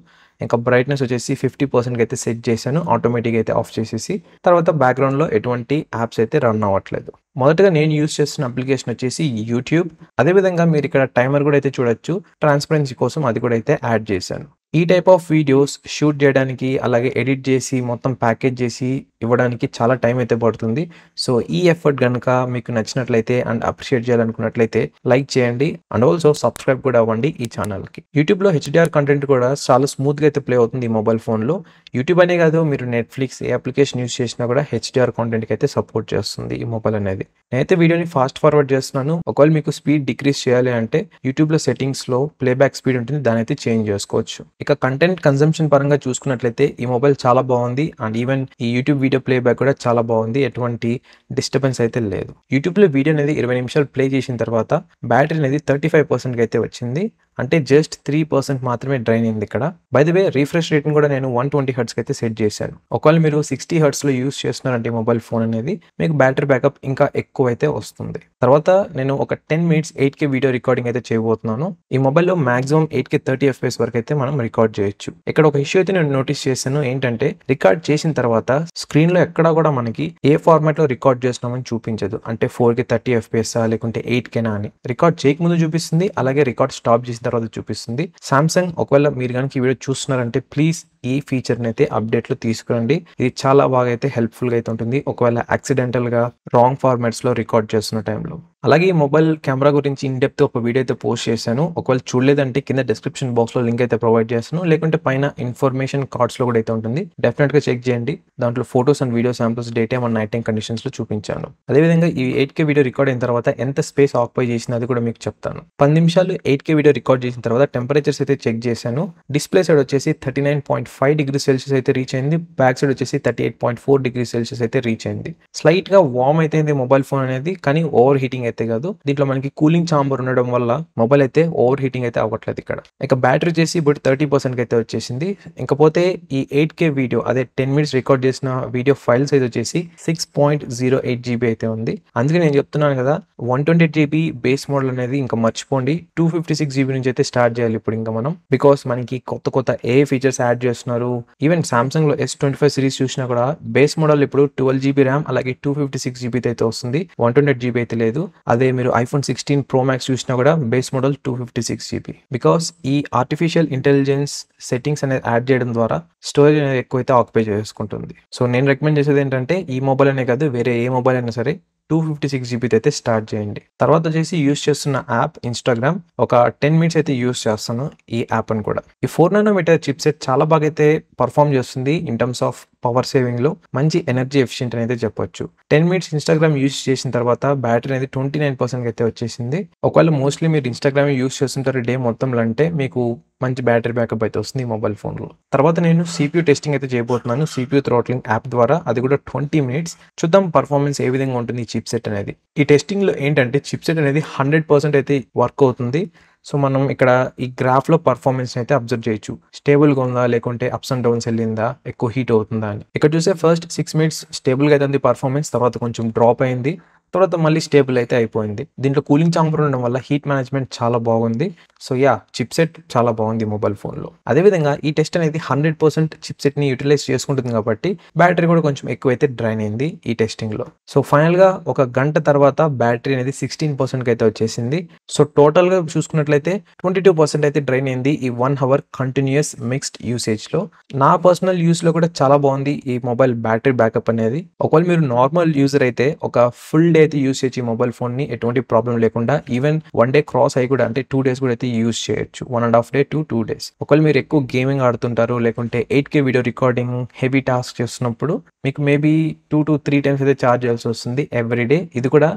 ఇంకా బ్రైట్నెస్ వచ్చేసి 50%కి అయితే సెట్ చేశాను, ఆటోమేటిక్గా అయితే ఆఫ్ చేసేసి. తర్వాత బ్యాక్గ్రౌండ్లో ఎటువంటి యాప్స్ అయితే రన్ అవ్వట్లేదు. మొదటగా నేను యూజ్ చేస్తున్న అప్లికేషన్ వచ్చేసి యూట్యూబ్. అదేవిధంగా మీరు ఇక్కడ టైమర్ కూడా అయితే చూడొచ్చు, ట్రాన్స్పరెన్సీ కోసం అది కూడా అయితే యాడ్ చేశాను. ఈ టైప్ ఆఫ్ వీడియోస్ షూట్ చేయడానికి అలాగే ఎడిట్ చేసి మొత్తం ప్యాకేజ్ చేసి ఇవ్వడానికి చాలా టైం అయితే పడుతుంది. సో ఈ ఎఫర్ట్ కనుక మీకు నచ్చినట్లయితే అండ్ అప్రిషియేట్ చేయాలనుకున్నట్లయితే లైక్ చేయండి అండ్ ఆల్సో సబ్స్క్రైబ్ కూడా అవ్వండి ఈ ఛానల్కి. యూట్యూబ్లో HDR కంటెంట్ కూడా చాలా స్మూత్గా అయితే ప్లే అవుతుంది ఈ మొబైల్ ఫోన్లో. యూట్యూబ్ అనే కాదు, మీరు నెట్ఫ్లిక్స్ ఏ అప్లికేషన్ యూజ్ చేసినా కూడా HDR కాంటెంట్కి అయితే సపోర్ట్ చేస్తుంది ఈ మొబైల్ అనేది. నేనైతే వీడియోని ఫాస్ట్ ఫార్వర్డ్ చేస్తున్నాను. ఒకవేళ మీకు స్పీడ్ డిక్రీజ్ చేయాలి అంటే యూట్యూబ్లో సెట్టింగ్స్లో ప్లేబ్యాక్ స్పీడ్ ఉంటుంది, దాని అయితే చేంజ్ చేసుకోవచ్చు. ఇక కంటెంట్ కన్సంప్షన్ పరంగా చూసుకున్నట్లయితే ఈ మొబైల్ చాలా బాగుంది అండ్ ఈవెన్ ఈ యూట్యూబ్ వీడియో ప్లేబ్యాక్ కూడా చాలా బాగుంది, ఎటువంటి డిస్టర్బెన్స్ అయితే లేదు. యూట్యూబ్లో వీడియో అనేది 20 నిమిషాలు ప్లే చేసిన తర్వాత బ్యాటరీ అనేది 35%కి అయితే వచ్చింది. అంటే జస్ట్ 3% మాత్రమే డ్రైన్ అయింది ఇక్కడ. By the way refresh rating కూడా నేను 120 Hz అయితే సెట్ చేశాను. ఒకవేళ మీరు 60 Hzలో యూస్ చేస్తున్నారంటే మొబైల్ ఫోన్ అనేది మీకు బ్యాటరీ బ్యాకప్ ఇంకా ఎక్కువ అయితే వస్తుంది. తర్వాత నేను ఒక 10 minutes 8K వీడియో రికార్డింగ్ అయితే చేయబోతున్నాను. ఈ మొబైల్లో మాక్సిమం 8K 30 FPS వరకు అయితే మనం రికార్డ్ చేయొచ్చు. ఇక్కడ ఒక ఇష్యూ అయితే నేను నోటీస్ చేశాను, ఏంటంటే రికార్డ్ చేసిన తర్వాత స్క్రీన్ లో ఎక్కడా కూడా మనకి ఏ ఫార్మాట్ లో రికార్డ్ చేస్తున్నామని చూపించదు. అంటే 4K 30 FPS లేకుంటే 8K అని రికార్డ్ చేయకముందు చూపిస్తుంది, అలాగే రికార్డ్ స్టాప్ చేసిన తర్వాత చూపిస్తుంది. సామ్సంగ్ ఒకవేళ మీరు కనుక ఈ వీడియో చూస్తున్నారంటే ప్లీజ్ ఈ ఫీచర్ని అయితే అప్డేట్లో తీసుకురండి. ఇది చాలా బాగా అయితే హెల్ప్ఫుల్గా అయితే ఉంటుంది ఒకవేళ యాక్సిడెంటల్గా రాంగ్ ఫార్మాట్స్లో రికార్డ్ చేస్తున్న టైంలో. అలాగే ఈ మొబైల్ కెమెరా గురించి ఇన్ డెప్త్ ఒక వీడియో అయితే పోస్ట్ చేశాను. ఒకవేళ చూడలేదంటే కింద డిస్క్రిప్షన్ బాక్స్లో లింక్ అయితే ప్రొవైడ్ చేస్తాను, లేకుంటే పైన ఇన్ఫర్మేషన్ కార్డ్స్లో కూడా అయితే ఉంటుంది. డెఫినెట్గా చెక్ చేయండి. దాంట్లో photos and video samples day time and night time కండిషన్స్లో చూపించాను. అదేవిధంగా ఈ 8K వీడియో రికార్డ్ అయిన తర్వాత ఎంత స్పేస్ ఆక్యుపై చేసింది అది కూడా మీకు చెప్తాను. 10 నిమిషాలు 8K వీడియో రికార్డ్ చేసిన తర్వాత టెంపరేచర్స్ అయితే చెక్ చేశాను. డిస్ప్లే సైడ్ వచ్చేసి 39.5 degrees Celsius అయితే రీచ్ అయింది. బ్యాక్ సైడ్ వచ్చేసి 38.4 degrees Celsius అయితే రీచ్ అయింది. స్లైట్ గా వార్మ్ అయితే మొబైల్ ఫోన్ అనేది, కానీ ఓవర్ హీటింగ్ అయితే కాదు. దీంట్లో మనకి కూలింగ్ చాంబర్ ఉండడం వల్ల మొబైల్ అయితే ఓవర్ హీటింగ్ అయితే అవ్వట్లేదు ఇక్కడ. ఇక బ్యాటరీ చేసి ఇప్పుడు 30% అయితే వచ్చేసింది. ఇంకపోతే ఈ 8K వీడియో అదే 10 minutes రికార్డ్ చేసిన వీడియో ఫైల్ సైజ్ వచ్చేసి 6.08 GB అయితే ఉంది. అందుకే నేను చెప్తున్నాను కదా, 128 GB బేస్ మోడల్ అనేది ఇంకా మర్చిపోండి. 256 GB నుంచి అయితే స్టార్ట్ చేయాలి ఇప్పుడు ఇంకా మనం. బికాస్ మనకి కొత్త ఏ ఫీచర్స్ యాడ్ చేస్తున్నారు. ఈవెన్ సామ్సంగ్ లో S25 సిరీస్ చూసినా కూడా బేస్ మోడల్ ఇప్పుడు 12 GB ర్యామ్ అలాగే 256 GB అయితే వస్తుంది, 128 GB అయితే లేదు. అదే మీరు iPhone 16 Pro Max చూసినా కూడా బేస్ మోడల్ 256 GB. బికాస్ ఈ ఆర్టిఫిషియల్ ఇంటెలిజెన్స్ సెట్టింగ్స్ అనేది యాడ్ చేయడం ద్వారా స్టోరేజ్ అనేది ఎక్కువైతే ఆక్యుపై చేసుకుంటుంది. సో నేను రికమెండ్ చేసేది ఏంటంటే ఈ మొబైల్ అనే కాదు, వేరే ఏ మొబైల్ అయినా సరే 256 GB అయితే స్టార్ట్ చేయండి. తర్వాత వచ్చేసి యూస్ చేస్తున్న యాప్ ఇన్స్టాగ్రామ్. ఒక 10 minutes అయితే యూస్ చేస్తాను ఈ యాప్ అని కూడా. ఈ 4nm చిప్ సెట్ చాలా బాగా అయితే పర్ఫామ్ చేస్తుంది ఇన్ టర్మ్స్ ఆఫ్ పవర్ సేవింగ్లో మంచి ఎనర్జీ ఎఫిషియెంట్ అనేది చెప్పొచ్చు. 10 మినిట్స్ ఇన్స్టాగ్రామ్ యూస్ చేసిన తర్వాత బ్యాటరీ అనేది 29% అయితే వచ్చేసింది. ఒకవేళ మోస్ట్లీ మీరు ఇన్స్టాగ్రామ్ యూస్ చేస్తుంటారు డే మొత్తంలో అంటే మీకు మంచి బ్యాటరీ బ్యాకప్ అయితే వస్తుంది ఈ మొబైల్ ఫోన్లో. తర్వాత నేను CPU టెస్టింగ్ అయితే చేయబోతున్నాను CPU థ్రాట్లింగ్ యాప్ ద్వారా. అది కూడా 20 మినిట్స్. చూద్దాం పర్ఫార్మెన్స్ ఏ విధంగా ఉంటుంది ఈ చిప్సెట్ అనేది. ఈ టెస్టింగ్లో ఏంటంటే చిప్సెట్ అనేది 100% అయితే వర్క్ అవుతుంది. సో మనం ఇక్కడ ఈ గ్రాఫ్లో పర్ఫార్మెన్స్ అయితే అబ్జర్వ్ చేయొచ్చు. స్టేబుల్గా ఉందా లేకుంటే అప్స్ అండ్ డౌన్స్ వెళ్ళిందా, ఎక్కువ హీట్ అవుతుందా అని. ఇక్కడ చూస్తే ఫస్ట్ 6 మినిట్స్ స్టేబుల్గా అయితే ఉంది పర్ఫార్మెన్స్, తర్వాత కొంచెం డ్రాప్ అయింది, తర్వాత మళ్ళీ స్టేబుల్ అయితే అయిపోయింది. దీంట్లో కూలింగ్ ఛాంబర్ ఉండడం వల్ల హీట్ మేనేజ్మెంట్ చాలా బాగుంది. సో చిప్సెట్ చాలా బాగుంది మొబైల్ ఫోన్లో. అదేవిధంగా ఈ టెస్ట్ అనేది 100% చిప్సెట్ని యూటిలైజ్ చేసుకుంటుంది కాబట్టి బ్యాటరీ కూడా కొంచెం ఎక్కువైతే డ్రైన్ అయింది ఈ టెస్టింగ్లో. సో ఫైనల్గా ఒక గంట తర్వాత బ్యాటరీ అనేది 16% అయితే వచ్చేసింది. సో టోటల్గా చూసుకున్నట్లయితే 22% అయితే డ్రైన్ అయింది ఈ 1 అవర్ కంటిన్యూస్ మిక్స్డ్ యూసేజ్లో. నా పర్సనల్ యూస్లో కూడా చాలా బాగుంది ఈ మొబైల్ బ్యాటరీ బ్యాకప్ అనేది. ఒకవేళ మీరు నార్మల్ యూజర్ అయితే ఒక ఫుల్ డే అయితే యూస్ చేయొచ్చు ఈ మొబైల్ ఫోన్ని ఎటువంటి ప్రాబ్లం లేకుండా. ఈవెన్ 1 డే క్రాస్ అయ్యి కూడా అంటే 2 డేస్ కూడా అయితే యూస్ చేయొచ్చు. 1.5 డే to 2 days. ఒకవేళ మీరు ఎక్కువ గేమింగ్ ఆడుతుంటారు లేకుంటే 8K video recording heavy task చేస్తున్నప్పుడు మీకు మేబీ 2 to 3 times అయితే ఛార్జ్ చేయాల్సి వస్తుంది ఎవ్రీ డే. ఇది కూడా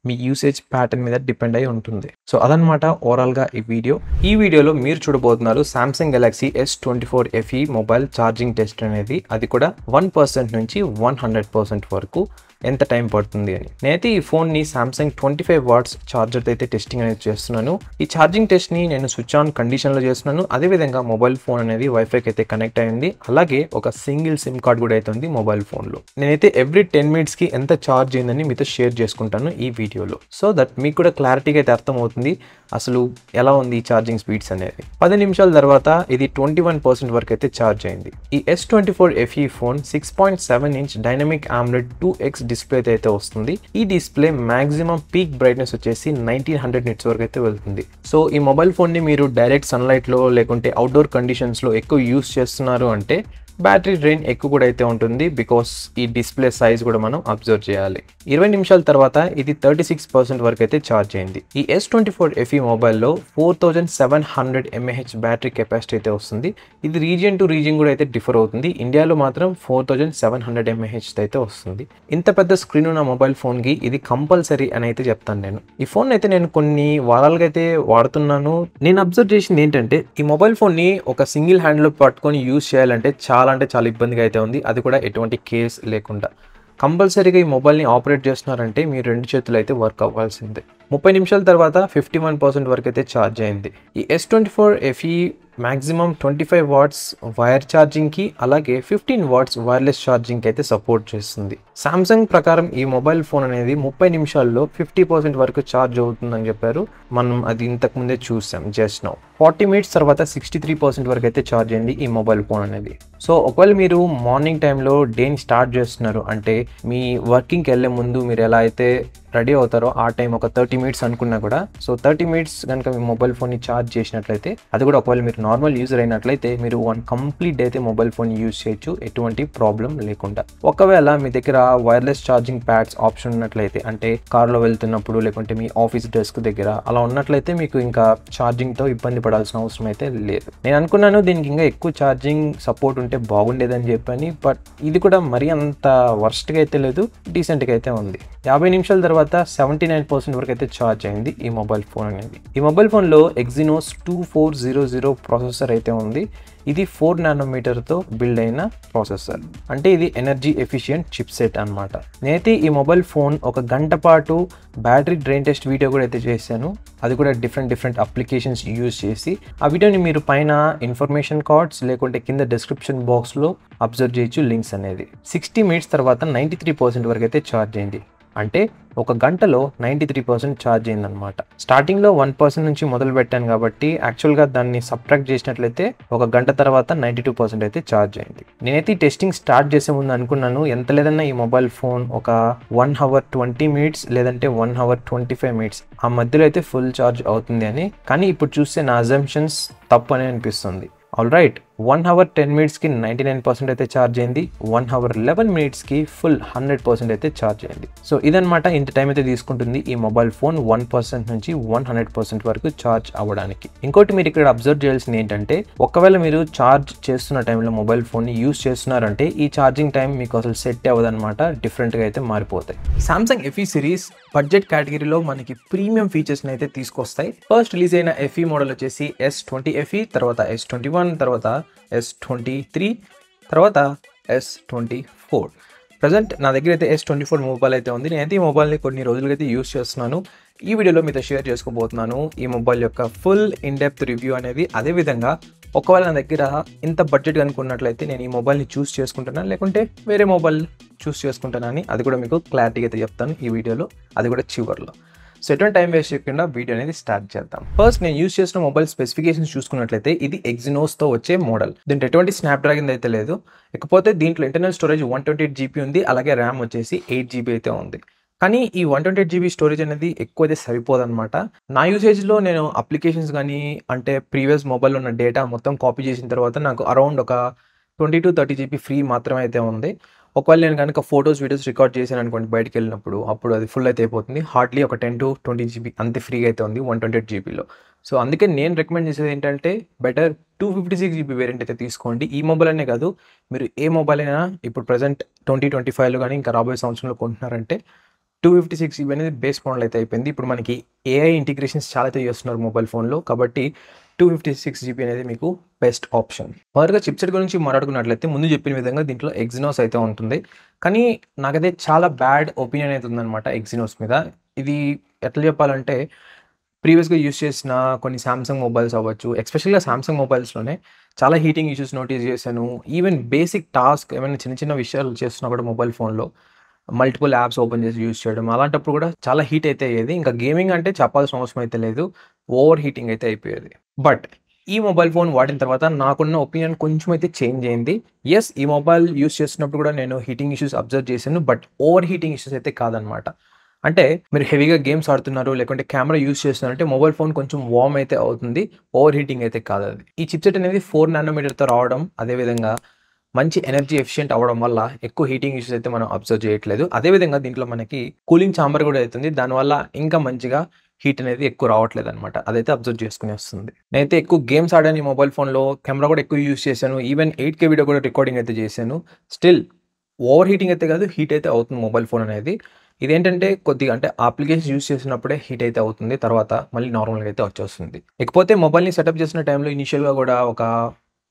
మీ యూసేజ్ ప్యాటర్న్ మీద డిపెండ్ అయి ఉంటుంది. సో అదనమాట ఓవరాల్గా ఈ వీడియో. ఈ వీడియోలో మీరు చూడబోతున్నారు Samsung Galaxy S24 FE mobile charging test అనేది. అది కూడా 1% నుంచి 100% వరకు ఎంత టైం పడుతుంది అని. నేనైతే ఈ ఫోన్ని సామ్సంగ్ 25 వాట్స్ ఛార్జర్ అయితే టెస్టింగ్ అనేది చేస్తున్నాను. ఈ ఛార్జింగ్ టెస్ట్ని నేను స్విచ్ ఆన్ కండిషన్లో చేస్తున్నాను. అదేవిధంగా మొబైల్ ఫోన్ అనేది వైఫైకి అయితే కనెక్ట్ అయింది. అలాగే ఒక సింగిల్ సిమ్ కార్డ్ కూడా అయితే ఉంది మొబైల్ ఫోన్లో. నేనైతే ఎవ్రీ 10 మినిట్స్కి ఎంత ఛార్జ్ అయిందని మీతో షేర్ చేసుకుంటాను ఈ వీడియోలో. సో దట్ మీకు కూడా క్లారిటీగా అయితే అర్థమవుతుంది అసలు ఎలా ఉంది ఈ ఛార్జింగ్ స్పీడ్స్ అనేది. 10 నిమిషాల తర్వాత ఇది 21% వరకు అయితే ఛార్జ్ అయింది. ఈ S24 FE phone 6.7 inch dynamic AMOLED 2X display అయితే వస్తుంది. ఈ డిస్ప్లే మాక్సిమం పీక్ బ్రైట్నెస్ వచ్చేసి 1900 నిట్స్ వరకు అయితే వెళ్తుంది. సో ఈ మొబైల్ ఫోన్ని మీరు డైరెక్ట్ సన్లైట్లో లేకుంటే అవుట్డోర్ కండిషన్స్లో ఎక్కువ యూస్ చేస్తున్నారు అంటే బ్యాటరీ డ్రైన్ ఎక్కువ కూడా అయితే ఉంటుంది. బికాస్ ఈ డిస్ప్లే సైజ్ కూడా మనం అబ్జర్వ్ చేయాలి. 20 నిమిషాల తర్వాత ఇది 36% వరకు అయితే ఛార్జ్ అయింది. ఈ S24 FE మొబైల్లో 4700 mAh బ్యాటరీ కెపాసిటీ అయితే వస్తుంది. ఇది రీజియన్ టు రీజియన్ కూడా అయితే డిఫర్ అవుతుంది. ఇండియాలో మాత్రం 4700 mAh అయితే వస్తుంది. ఇంత పెద్ద స్క్రీన్ ఉన్న మొబైల్ ఫోన్కి ఇది కంపల్సరీ అని అయితే చెప్తాను నేను. ఈ ఫోన్ అయితే నేను కొన్ని వారాలుగా అయితే వాడుతున్నాను. నేను అబ్జర్వ్ చేసింది ఏంటంటే ఈ మొబైల్ ఫోన్ని ఒక సింగిల్ హ్యాండ్లో పట్టుకొని యూస్ చేయాలంటే చాలా ఇబ్బందిగా అయితే ఉంది. అది కూడా ఎటువంటి కేస్ లేకుండా. కంపల్సరీగా ఈ మొబైల్ని ఆపరేట్ చేస్తున్నారంటే మీరు 2 చేతులు అయితే వర్క్ అవ్వాల్సిందే. 30 నిమిషాల తర్వాత 51% వరకు అయితే ఛార్జ్ అయింది. ఈ S24 FE maximum 25 watts wire ఛార్జింగ్కి అలాగే 15 వాట్స్ వైర్లెస్ ఛార్జింగ్కి అయితే సపోర్ట్ చేస్తుంది. సామ్సంగ్ ప్రకారం ఈ మొబైల్ ఫోన్ అనేది 30 నిమిషాల్లో 50% వరకు ఛార్జ్ అవుతుందని చెప్పారు. మనం అది ఇంతకుముందే చూసాం జస్ట్ నౌ. 40 మినిట్స్ తర్వాత 63% వరకు అయితే ఛార్జ్ అయింది ఈ మొబైల్ ఫోన్ అనేది. సో ఒకవేళ మీరు మార్నింగ్ టైంలో డేని స్టార్ట్ చేస్తున్నారు అంటే మీ వర్కింగ్కి వెళ్ళే ముందు మీరు ఎలా అయితే రెడీ అవుతారో ఆ టైం ఒక 30 మినిట్స్ అనుకున్నా కూడా సో 30 మినిట్స్ కనుక మీ మొబైల్ ఫోన్ని ఛార్జ్ చేసినట్లయితే అది కూడా ఒకవేళ మీరు నార్మల్ యూజర్ అయినట్లయితే మీరు 1 కంప్లీట్ డే అయితే మొబైల్ ఫోన్ యూజ్ చేయొచ్చు ఎటువంటి ప్రాబ్లం లేకుండా. ఒకవేళ మీ దగ్గర వైర్లెస్ ఛార్జింగ్ ప్యాడ్స్ ఆప్షన్ ఉన్నట్లయితే అంటే కార్లో వెళ్తున్నప్పుడు లేకుంటే మీ ఆఫీస్ డెస్క్ దగ్గర అలా ఉన్నట్లయితే మీకు ఇంకా ఛార్జింగ్తో ఇబ్బంది పడాల్సిన అవసరం అయితే లేదు. నేను అనుకున్నాను దీనికి ఇంకా ఎక్కువ ఛార్జింగ్ సపోర్ట్ ఉంటే బాగుండేదని చెప్పని, బట్ ఇది కూడా మరీ అంత వర్స్ట్గా అయితే లేదు, డీసెంట్గా అయితే ఉంది. 50 నిమిషాల తర్వాత 79% వరకు అయితే ఛార్జ్ అయింది ఈ మొబైల్ ఫోన్ అనేది. ఈ మొబైల్ ఫోన్లో Exynos 2400 ప్రాసెసర్ అయితే ఉంది. ఇది 4 నానోమీటర్తో బిల్డ్ అయిన ప్రాసెసర్. అంటే ఇది ఎనర్జీ ఎఫిషియెంట్ చిప్సెట్ అనమాట. నేనైతే ఈ మొబైల్ ఫోన్ ఒక గంట పాటు బ్యాటరీ డ్రైన్ టెస్ట్ వీడియో కూడా అయితే చేశాను. అది కూడా డిఫరెంట్ అప్లికేషన్స్ యూజ్ చేసి. ఆ వీడియోని మీరు పైన ఇన్ఫర్మేషన్ కార్డ్స్ లేకుంటే కింద డిస్క్రిప్షన్ బాక్స్లో అబ్జర్వ్ చేయొచ్చు లింక్స్ అనేది. 60 మినిట్స్ తర్వాత 93% వరకు అయితే ఛార్జ్ అయింది. అంటే ఒక గంటలో 93% ఛార్జ్ అయిందనమాట. స్టార్టింగ్లో 1% నుంచి మొదలు పెట్టాను కాబట్టి యాక్చువల్గా దాన్ని సబ్ట్రాక్ట్ చేసినట్లయితే ఒక గంట తర్వాత 92% అయితే ఛార్జ్ అయింది. నేనైతే ఈ టెస్టింగ్ స్టార్ట్ చేసే ముందు అనుకున్నాను ఎంత లేదన్నా ఈ మొబైల్ ఫోన్ ఒక 1 hour 20 minutes లేదంటే 1 hour 25 minutes ఆ మధ్యలో అయితే ఫుల్ ఛార్జ్ అవుతుంది అని. కానీ ఇప్పుడు చూస్తే నా అజంప్షన్స్ తప్పు అని అనిపిస్తుంది. ఆల్ రైట్, 1 అవర్ 10 మినిట్స్కి 99% అయితే ఛార్జ్ అయింది. 1 అవర్ 11 మినిట్స్కి ఫుల్ 100% అయితే ఛార్జ్ అయింది. సో ఇదనమాట ఇంత టైం అయితే తీసుకుంటుంది ఈ మొబైల్ ఫోన్ 1% నుంచి 100% వరకు ఛార్జ్ అవ్వడానికి. ఇంకోటి మీరు ఇక్కడ అబ్జర్వ్ చేయాల్సింది ఏంటంటే, ఒకవేళ మీరు ఛార్జ్ చేస్తున్న టైంలో మొబైల్ ఫోన్ని యూస్ చేస్తున్నారంటే ఈ ఛార్జింగ్ టైం మీకు అసలు సెట్ అవ్వదన్నమాట, డిఫరెంట్గా అయితే మారిపోతాయి. సామ్సంగ్ FE సిరీస్ బడ్జెట్ కేటగిరీలో మనకి ప్రీమియం ఫీచర్స్ని అయితే తీసుకొస్తాయి. ఫస్ట్ రిలీజ్ అయిన FE మోడల్ వచ్చేసి S20 FE, తర్వాత S21, తర్వాత S23, తర్వాత S24. ప్రజెంట్ నా దగ్గర అయితే S24 మొబైల్ అయితే ఉంది. నేనైతే ఈ మొబైల్ని కొన్ని రోజులుగా అయితే యూస్ చేస్తున్నాను. ఈ వీడియోలో మీతో షేర్ చేసుకోబోతున్నాను ఈ మొబైల్ యొక్క ఫుల్ ఇన్-డెప్త్ రివ్యూ అనేది. అదేవిధంగా ఒకవేళ నా దగ్గర ఇంత బడ్జెట్ అనుకున్నట్లయితే నేను ఈ మొబైల్ని చూస్ చేసుకుంటున్నాను, లేకుంటే వేరే మొబైల్ చూస్ చేసుకుంటానని అది కూడా మీకు క్లారిటీగా అయితే చెప్తాను ఈ వీడియోలో, అది కూడా చివర్లో. సో ఎటువంటి టైం వేస్ట్ చేయకుండా వీడియో అనేది స్టార్ట్ చేద్దాం. ఫస్ట్ నేను యూస్ చేసిన మొబైల్ స్పెసిఫికేషన్స్ చూసుకున్నట్లయితే ఇది ఎగ్జినోస్తో వచ్చే మోడల్. దీంట్లో ఎటువంటి స్నాప్డ్రాగన్ అయితే లేదు. ఇకపోతే దీంట్లో ఇంటర్నల్ స్టోరేజ్ 128 GB ఉంది, అలాగే ర్యామ్ వచ్చేసి 8 GB అయితే ఉంది. కానీ ఈ 128 GB స్టోరేజ్ అనేది ఎక్కువ అయితే సరిపోదన్నమాట. నా యూసేజ్లో నేను అప్లికేషన్స్ కానీ అంటే ప్రీవియస్ మొబైల్లో ఉన్న డేటా మొత్తం కాపీ చేసిన తర్వాత నాకు అరౌండ్ ఒక 20 to 30 GB ఫ్రీ మాత్రమే అయితే ఉంది. ఒకవేళ నేను కనుక వీడియోస్ రికార్డ్ చేశాను అనుకోండి బయటకు వెళ్ళినప్పుడు, అప్పుడు అది ఫుల్ అయితే అయిపోతుంది. హార్డ్లీ ఒక 10 to 20 GB అంతే ఫ్రీగా అయితే ఉంది 128 GBలో. సో అందుకే నేను రికమెండ్ చేసేది ఏంటంటే బెటర్ 256 GB వేరియంట్ అయితే తీసుకోండి. ఈ మొబైల్ అనే కాదు, మీరు ఏ మొబైల్ అయినా ఇప్పుడు ప్రజెంట్ 2025లో కానీ ఇంకా రాబోయే సంవత్సరంలో కొంటున్నారంటే 256 GB అనేది బేస్ మోడల్ అయితే అయిపోయింది. ఇప్పుడు మనకి AI ఇంటిగ్రేషన్స్ చాలా అయితే చేస్తున్నారు మొబైల్ ఫోన్లో, కాబట్టి 256 GB అనేది మీకు బెస్ట్ ఆప్షన్. మొదటగా చిప్సెట్ గురించి మాట్లాడుకున్నట్లయితే ముందు చెప్పిన విధంగా దీంట్లో ఎగ్జినోస్ అయితే ఉంటుంది. కానీ నాకైతే చాలా బ్యాడ్ ఒపీనియన్ అయితే ఉందన్నమాట ఎగ్జినోస్ మీద. ఇది ఎట్లా చెప్పాలంటే, ప్రీవియస్గా యూస్ చేసిన కొన్ని సామ్సంగ్ మొబైల్స్ అవ్వచ్చు, ఎస్పెషల్గా సామ్సంగ్ మొబైల్స్లోనే చాలా హీటింగ్ ఇష్యూస్ నోటీస్ చేశాను. ఈవెన్ బేసిక్ టాస్క్ ఏమైనా చిన్న చిన్న విషయాలు చేస్తున్నా కూడా మొబైల్ ఫోన్లో మల్టిపుల్ యాప్స్ ఓపెన్ చేసి యూస్ చేయడం, అలాంటప్పుడు కూడా చాలా హీట్ అయితే అయ్యేది. ఇంకా గేమింగ్ అంటే చెప్పాల్సిన అవసరం అయితే లేదు, ఓవర్ హీటింగ్ అయితే అయిపోయేది. బట్ ఈ మొబైల్ ఫోన్ వాడిన తర్వాత నాకున్న ఒపీనియన్ కొంచెం అయితే చేంజ్ అయింది. ఎస్, ఈ మొబైల్ యూస్ చేస్తున్నప్పుడు కూడా నేను హీటింగ్ ఇష్యూస్ అబ్జర్వ్ చేశాను, బట్ ఓవర్ హీటింగ్ ఇష్యూస్ అయితే కాదనమాట. అంటే మీరు హెవీగా గేమ్స్ ఆడుతున్నారు, లేకుంటే కెమెరా యూస్ చేస్తున్నారంటే మొబైల్ ఫోన్ కొంచెం వార్మ్ అయితే అవుతుంది, ఓవర్ హీటింగ్ అయితే కాదు అది. ఈ చిప్సెట్ అనేది 4 nanometerతో రావడం, అదేవిధంగా మంచి ఎనర్జీ ఎఫిషియెంట్ అవ్వడం వల్ల ఎక్కువ హీటింగ్ ఇష్యూస్ అయితే మనం అబ్జర్వ్ చేయట్లేదు. అదేవిధంగా దీంట్లో మనకి కూలింగ్ ఛాంబర్ కూడా అవుతుంది, దానివల్ల ఇంకా మంచిగా హీట్ అనేది ఎక్కువ రావట్లేదు అనమాట. అదైతే అబ్జర్వ్ చేసుకుని వస్తుంది. నేనైతే ఎక్కువ గేమ్స్ ఆడాను ఈ మొబైల్ ఫోన్లో, కెమెరా కూడా ఎక్కువ యూస్ చేశాను, ఈవెన్ 8K వీడియో కూడా రికార్డింగ్ అయితే చేశాను. స్టిల్ ఓవర్ హీటింగ్ అయితే కాదు, హీట్ అయితే అవుతుంది మొబైల్ ఫోన్ అనేది. ఇదేంటంటే కొద్దిగా అంటే అప్లికేషన్ యూస్ చేసినప్పుడే హీట్ అయితే అవుతుంది, తర్వాత మళ్ళీ నార్మల్గా అయితే వచ్చేస్తుంది. ఇకపోతే మొబైల్ని సెటప్ చేసిన టైంలో ఇనిషియల్గా కూడా ఒక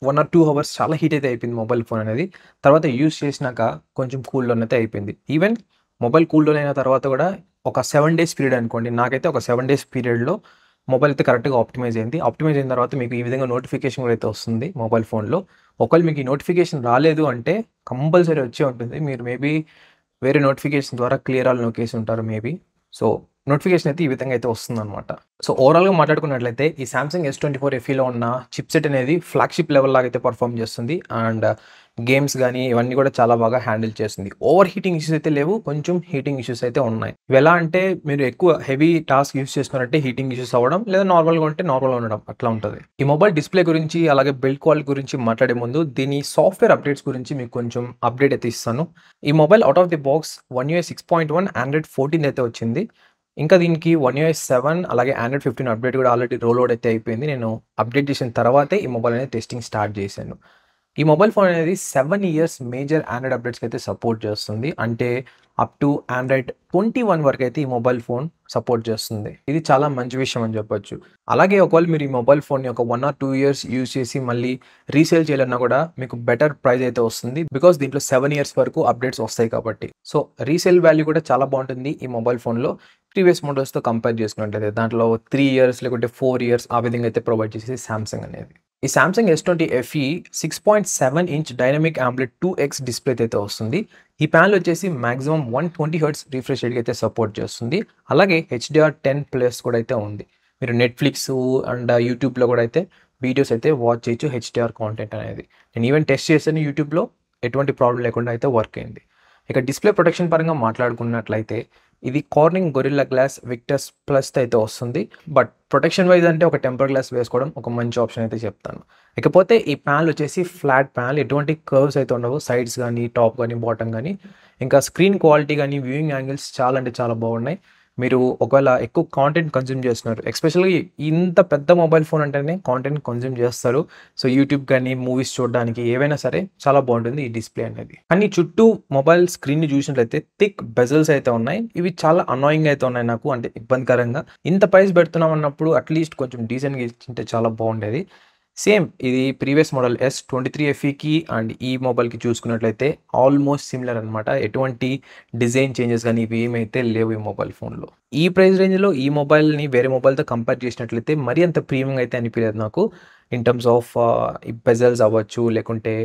1 or 2 hours చాలా హీట్ అయితే అయిపోయింది మొబైల్ ఫోన్ అనేది. తర్వాత యూస్ చేసినాక కొంచెం కూల్ డౌన్ అయితే అయిపోయింది. ఈవెన్ మొబైల్ కూల్ డౌన్ అయిన తర్వాత కూడా ఒక 7 days పీరియడ్ అనుకోండి, నాకైతే ఒక 7 days పీరియడ్లో మొబైల్ అయితే కరెక్ట్గా ఆప్టిమైజ్ అయింది. ఆప్టిమైజ్ అయిన తర్వాత మీకు ఈ విధంగా నోటిఫికేషన్ కూడా అయితే వస్తుంది మొబైల్ ఫోన్లో. ఒకవేళ మీకు ఈ నోటిఫికేషన్ రాలేదు అంటే కంపల్సరీ వచ్చే ఉంటుంది. మీరు మేబీ వేరే నోటిఫికేషన్ ద్వారా క్లియర్ ఆల్ నొక్కేసి ఉంటారు మేబీ. సో నోటిఫికేషన్ అయితే ఈ విధంగా అయితే వస్తుందన్నమాట. సో ఓవరాల్గా మాట్లాడుకున్నట్లయితే ఈ సామ్సంగ్ S24 FEలో ఉన్న చిప్సెట్ అనేది ఫ్లాగ్షిప్ లెవెల్ లాగా అయితే పర్ఫామ్ చేస్తుంది. అండ్ గేమ్స్ కానీ ఇవన్నీ కూడా చాలా బాగా హ్యాండిల్ చేస్తుంది. ఓవర్ హీటింగ్ ఇష్యూస్ అయితే లేవు, కొంచెం హీటింగ్ ఇష్యూస్ అయితే ఉన్నాయి. ఇవి ఎలా అంటే మీరు ఎక్కువ హెవీ టాస్క్ యూస్ చేస్తున్నారంటే హీటింగ్ ఇష్యూస్ అవ్వడం, లేదా నార్మల్గా ఉంటే నార్మల్గా ఉండడం, అట్లా ఉంటుంది. ఈ మొబైల్ డిస్ప్లే గురించి అలాగే బిల్డ్ క్వాలిటీ గురించి మాట్లాడే ముందు దీని సాఫ్ట్వేర్ అప్డేట్స్ గురించి మీకు కొంచెం అప్డేట్ అయితే ఇస్తాను. ఈ mobile out of the box One UI 6.1 Android 14 అయితే వచ్చింది. ఇంకా దీనికి One UI 7 అలాగే Android 15 అప్డేట్ కూడా ఆల్రెడీ రోల్ అవుట్ అయితే అయిపోయింది. నేను అప్డేట్ చేసిన తర్వాతే ఈ మొబైల్ అనేది టెస్టింగ్ స్టార్ట్ చేశాను. ఈ మొబైల్ ఫోన్ అనేది 7 years మేజర్ ఆండ్రాయిడ్ అప్డేట్స్కి అయితే సపోర్ట్ చేస్తుంది. అంటే అప్ టు Android 21 వరకు అయితే ఈ మొబైల్ ఫోన్ సపోర్ట్ చేస్తుంది. ఇది చాలా మంచి విషయం అని చెప్పొచ్చు. అలాగే ఒకవేళ మీరు ఈ మొబైల్ ఫోన్ని ఒక 1 or 2 years యూజ్ చేసి మళ్ళీ రీసేల్ చేయాలన్నా కూడా మీకు బెటర్ ప్రైస్ అయితే వస్తుంది. బికాస్ దీంట్లో 7 years వరకు అప్డేట్స్ వస్తాయి కాబట్టి. సో రీసేల్ వాల్యూ కూడా చాలా బాగుంటుంది ఈ మొబైల్ ఫోన్లో ప్రీవియస్ మోడల్స్తో కంపేర్ చేసుకున్నట్లయితే. దాంట్లో 3 years లేకుంటే 4 years ఆ విధంగా అయితే ప్రొవైడ్ చేసేది సామ్సంగ్ అనేది. ఈ Samsung S20 FE 6.7 inch dynamic AMOLED 2x display అయితే వస్తుంది. ఈ ప్యానల్ వచ్చేసి మాక్సిమం 120 Hz రిఫ్రెష్ రేట్కి అయితే సపోర్ట్ చేస్తుంది. అలాగే HDR10+ కూడా అయితే ఉంది. మీరు నెట్ఫ్లిక్స్ అండ్ యూట్యూబ్లో కూడా అయితే వీడియోస్ అయితే వాచ్ చేయొచ్చు HDR కాంటెంట్ అనేది. నేను ఈవెన్ టెస్ట్ చేశాను యూట్యూబ్లో, ఎటువంటి ప్రాబ్లం లేకుండా అయితే వర్క్ అయింది. ఇక డిస్ప్లే ప్రొటెక్షన్ పరంగా మాట్లాడుకున్నట్లయితే ఇది కార్నింగ్ గొరిల్లా గ్లాస్ విక్టర్స్ ప్లస్ అయితే వస్తుంది. బట్ ప్రొటెక్షన్ వైజ్ అంటే ఒక టెంపర్ గ్లాస్ వేసుకోవడం ఒక మంచి ఆప్షన్ అయితే చెప్తాను. ఇకపోతే ఈ ప్యానల్ వచ్చేసి ఫ్లాట్ ప్యానల్, ఎటువంటి కర్వ్స్ అయితే ఉండవు, సైడ్స్ కానీ టాప్ కానీ బాటమ్ కానీ. ఇంకా స్క్రీన్ క్వాలిటీ కానీ వ్యూయింగ్ యాంగిల్స్ చాలా అంటే చాలా బాగున్నాయి. మీరు ఒకవేళ ఎక్కువ కాంటెంట్ కన్జ్యూమ్ చేస్తున్నారు, ఎస్పెషల్లీ ఇంత పెద్ద మొబైల్ ఫోన్ అంటేనే కాంటెంట్ కన్జ్యూమ్ చేస్తారు. సో యూట్యూబ్ కానీ మూవీస్ చూడడానికి ఏవైనా సరే చాలా బాగుంటుంది ఈ డిస్ప్లే అనేది. కానీ చుట్టూ మొబైల్ స్క్రీన్ని చూసినట్లయితే థిక్ బెజల్స్ అయితే ఉన్నాయి. ఇవి చాలా అనాయింగ్ అయితే ఉన్నాయి నాకు, అంటే ఇబ్బందికరంగా. ఇంత ప్రైస్ పెడుతున్నాం అన్నప్పుడు అట్లీస్ట్ కొంచెం డీసెంట్గా ఇచ్చింటే చాలా బాగుండేది. సేమ్ ఇది ప్రీవియస్ మోడల్ S23FEకి అండ్ ఈ మొబైల్కి చూసుకున్నట్లయితే ఆల్మోస్ట్ సిమిలర్ అనమాట. ఎటువంటి డిజైన్ చేంజెస్ కానీ ఇవి ఏమైతే లేవు ఈ మొబైల్ ఫోన్లో. ఈ ప్రైస్ రేంజ్లో ఈ మొబైల్ని వేరే మొబైల్తో కంపేర్ చేసినట్లయితే మరీ అంత ప్రీమియంగా అయితే అనిపించలేదు నాకు, ఇన్ టర్మ్స్ ఆఫ్ ఈ బెజల్స్ అవ్వచ్చు, లేకుంటే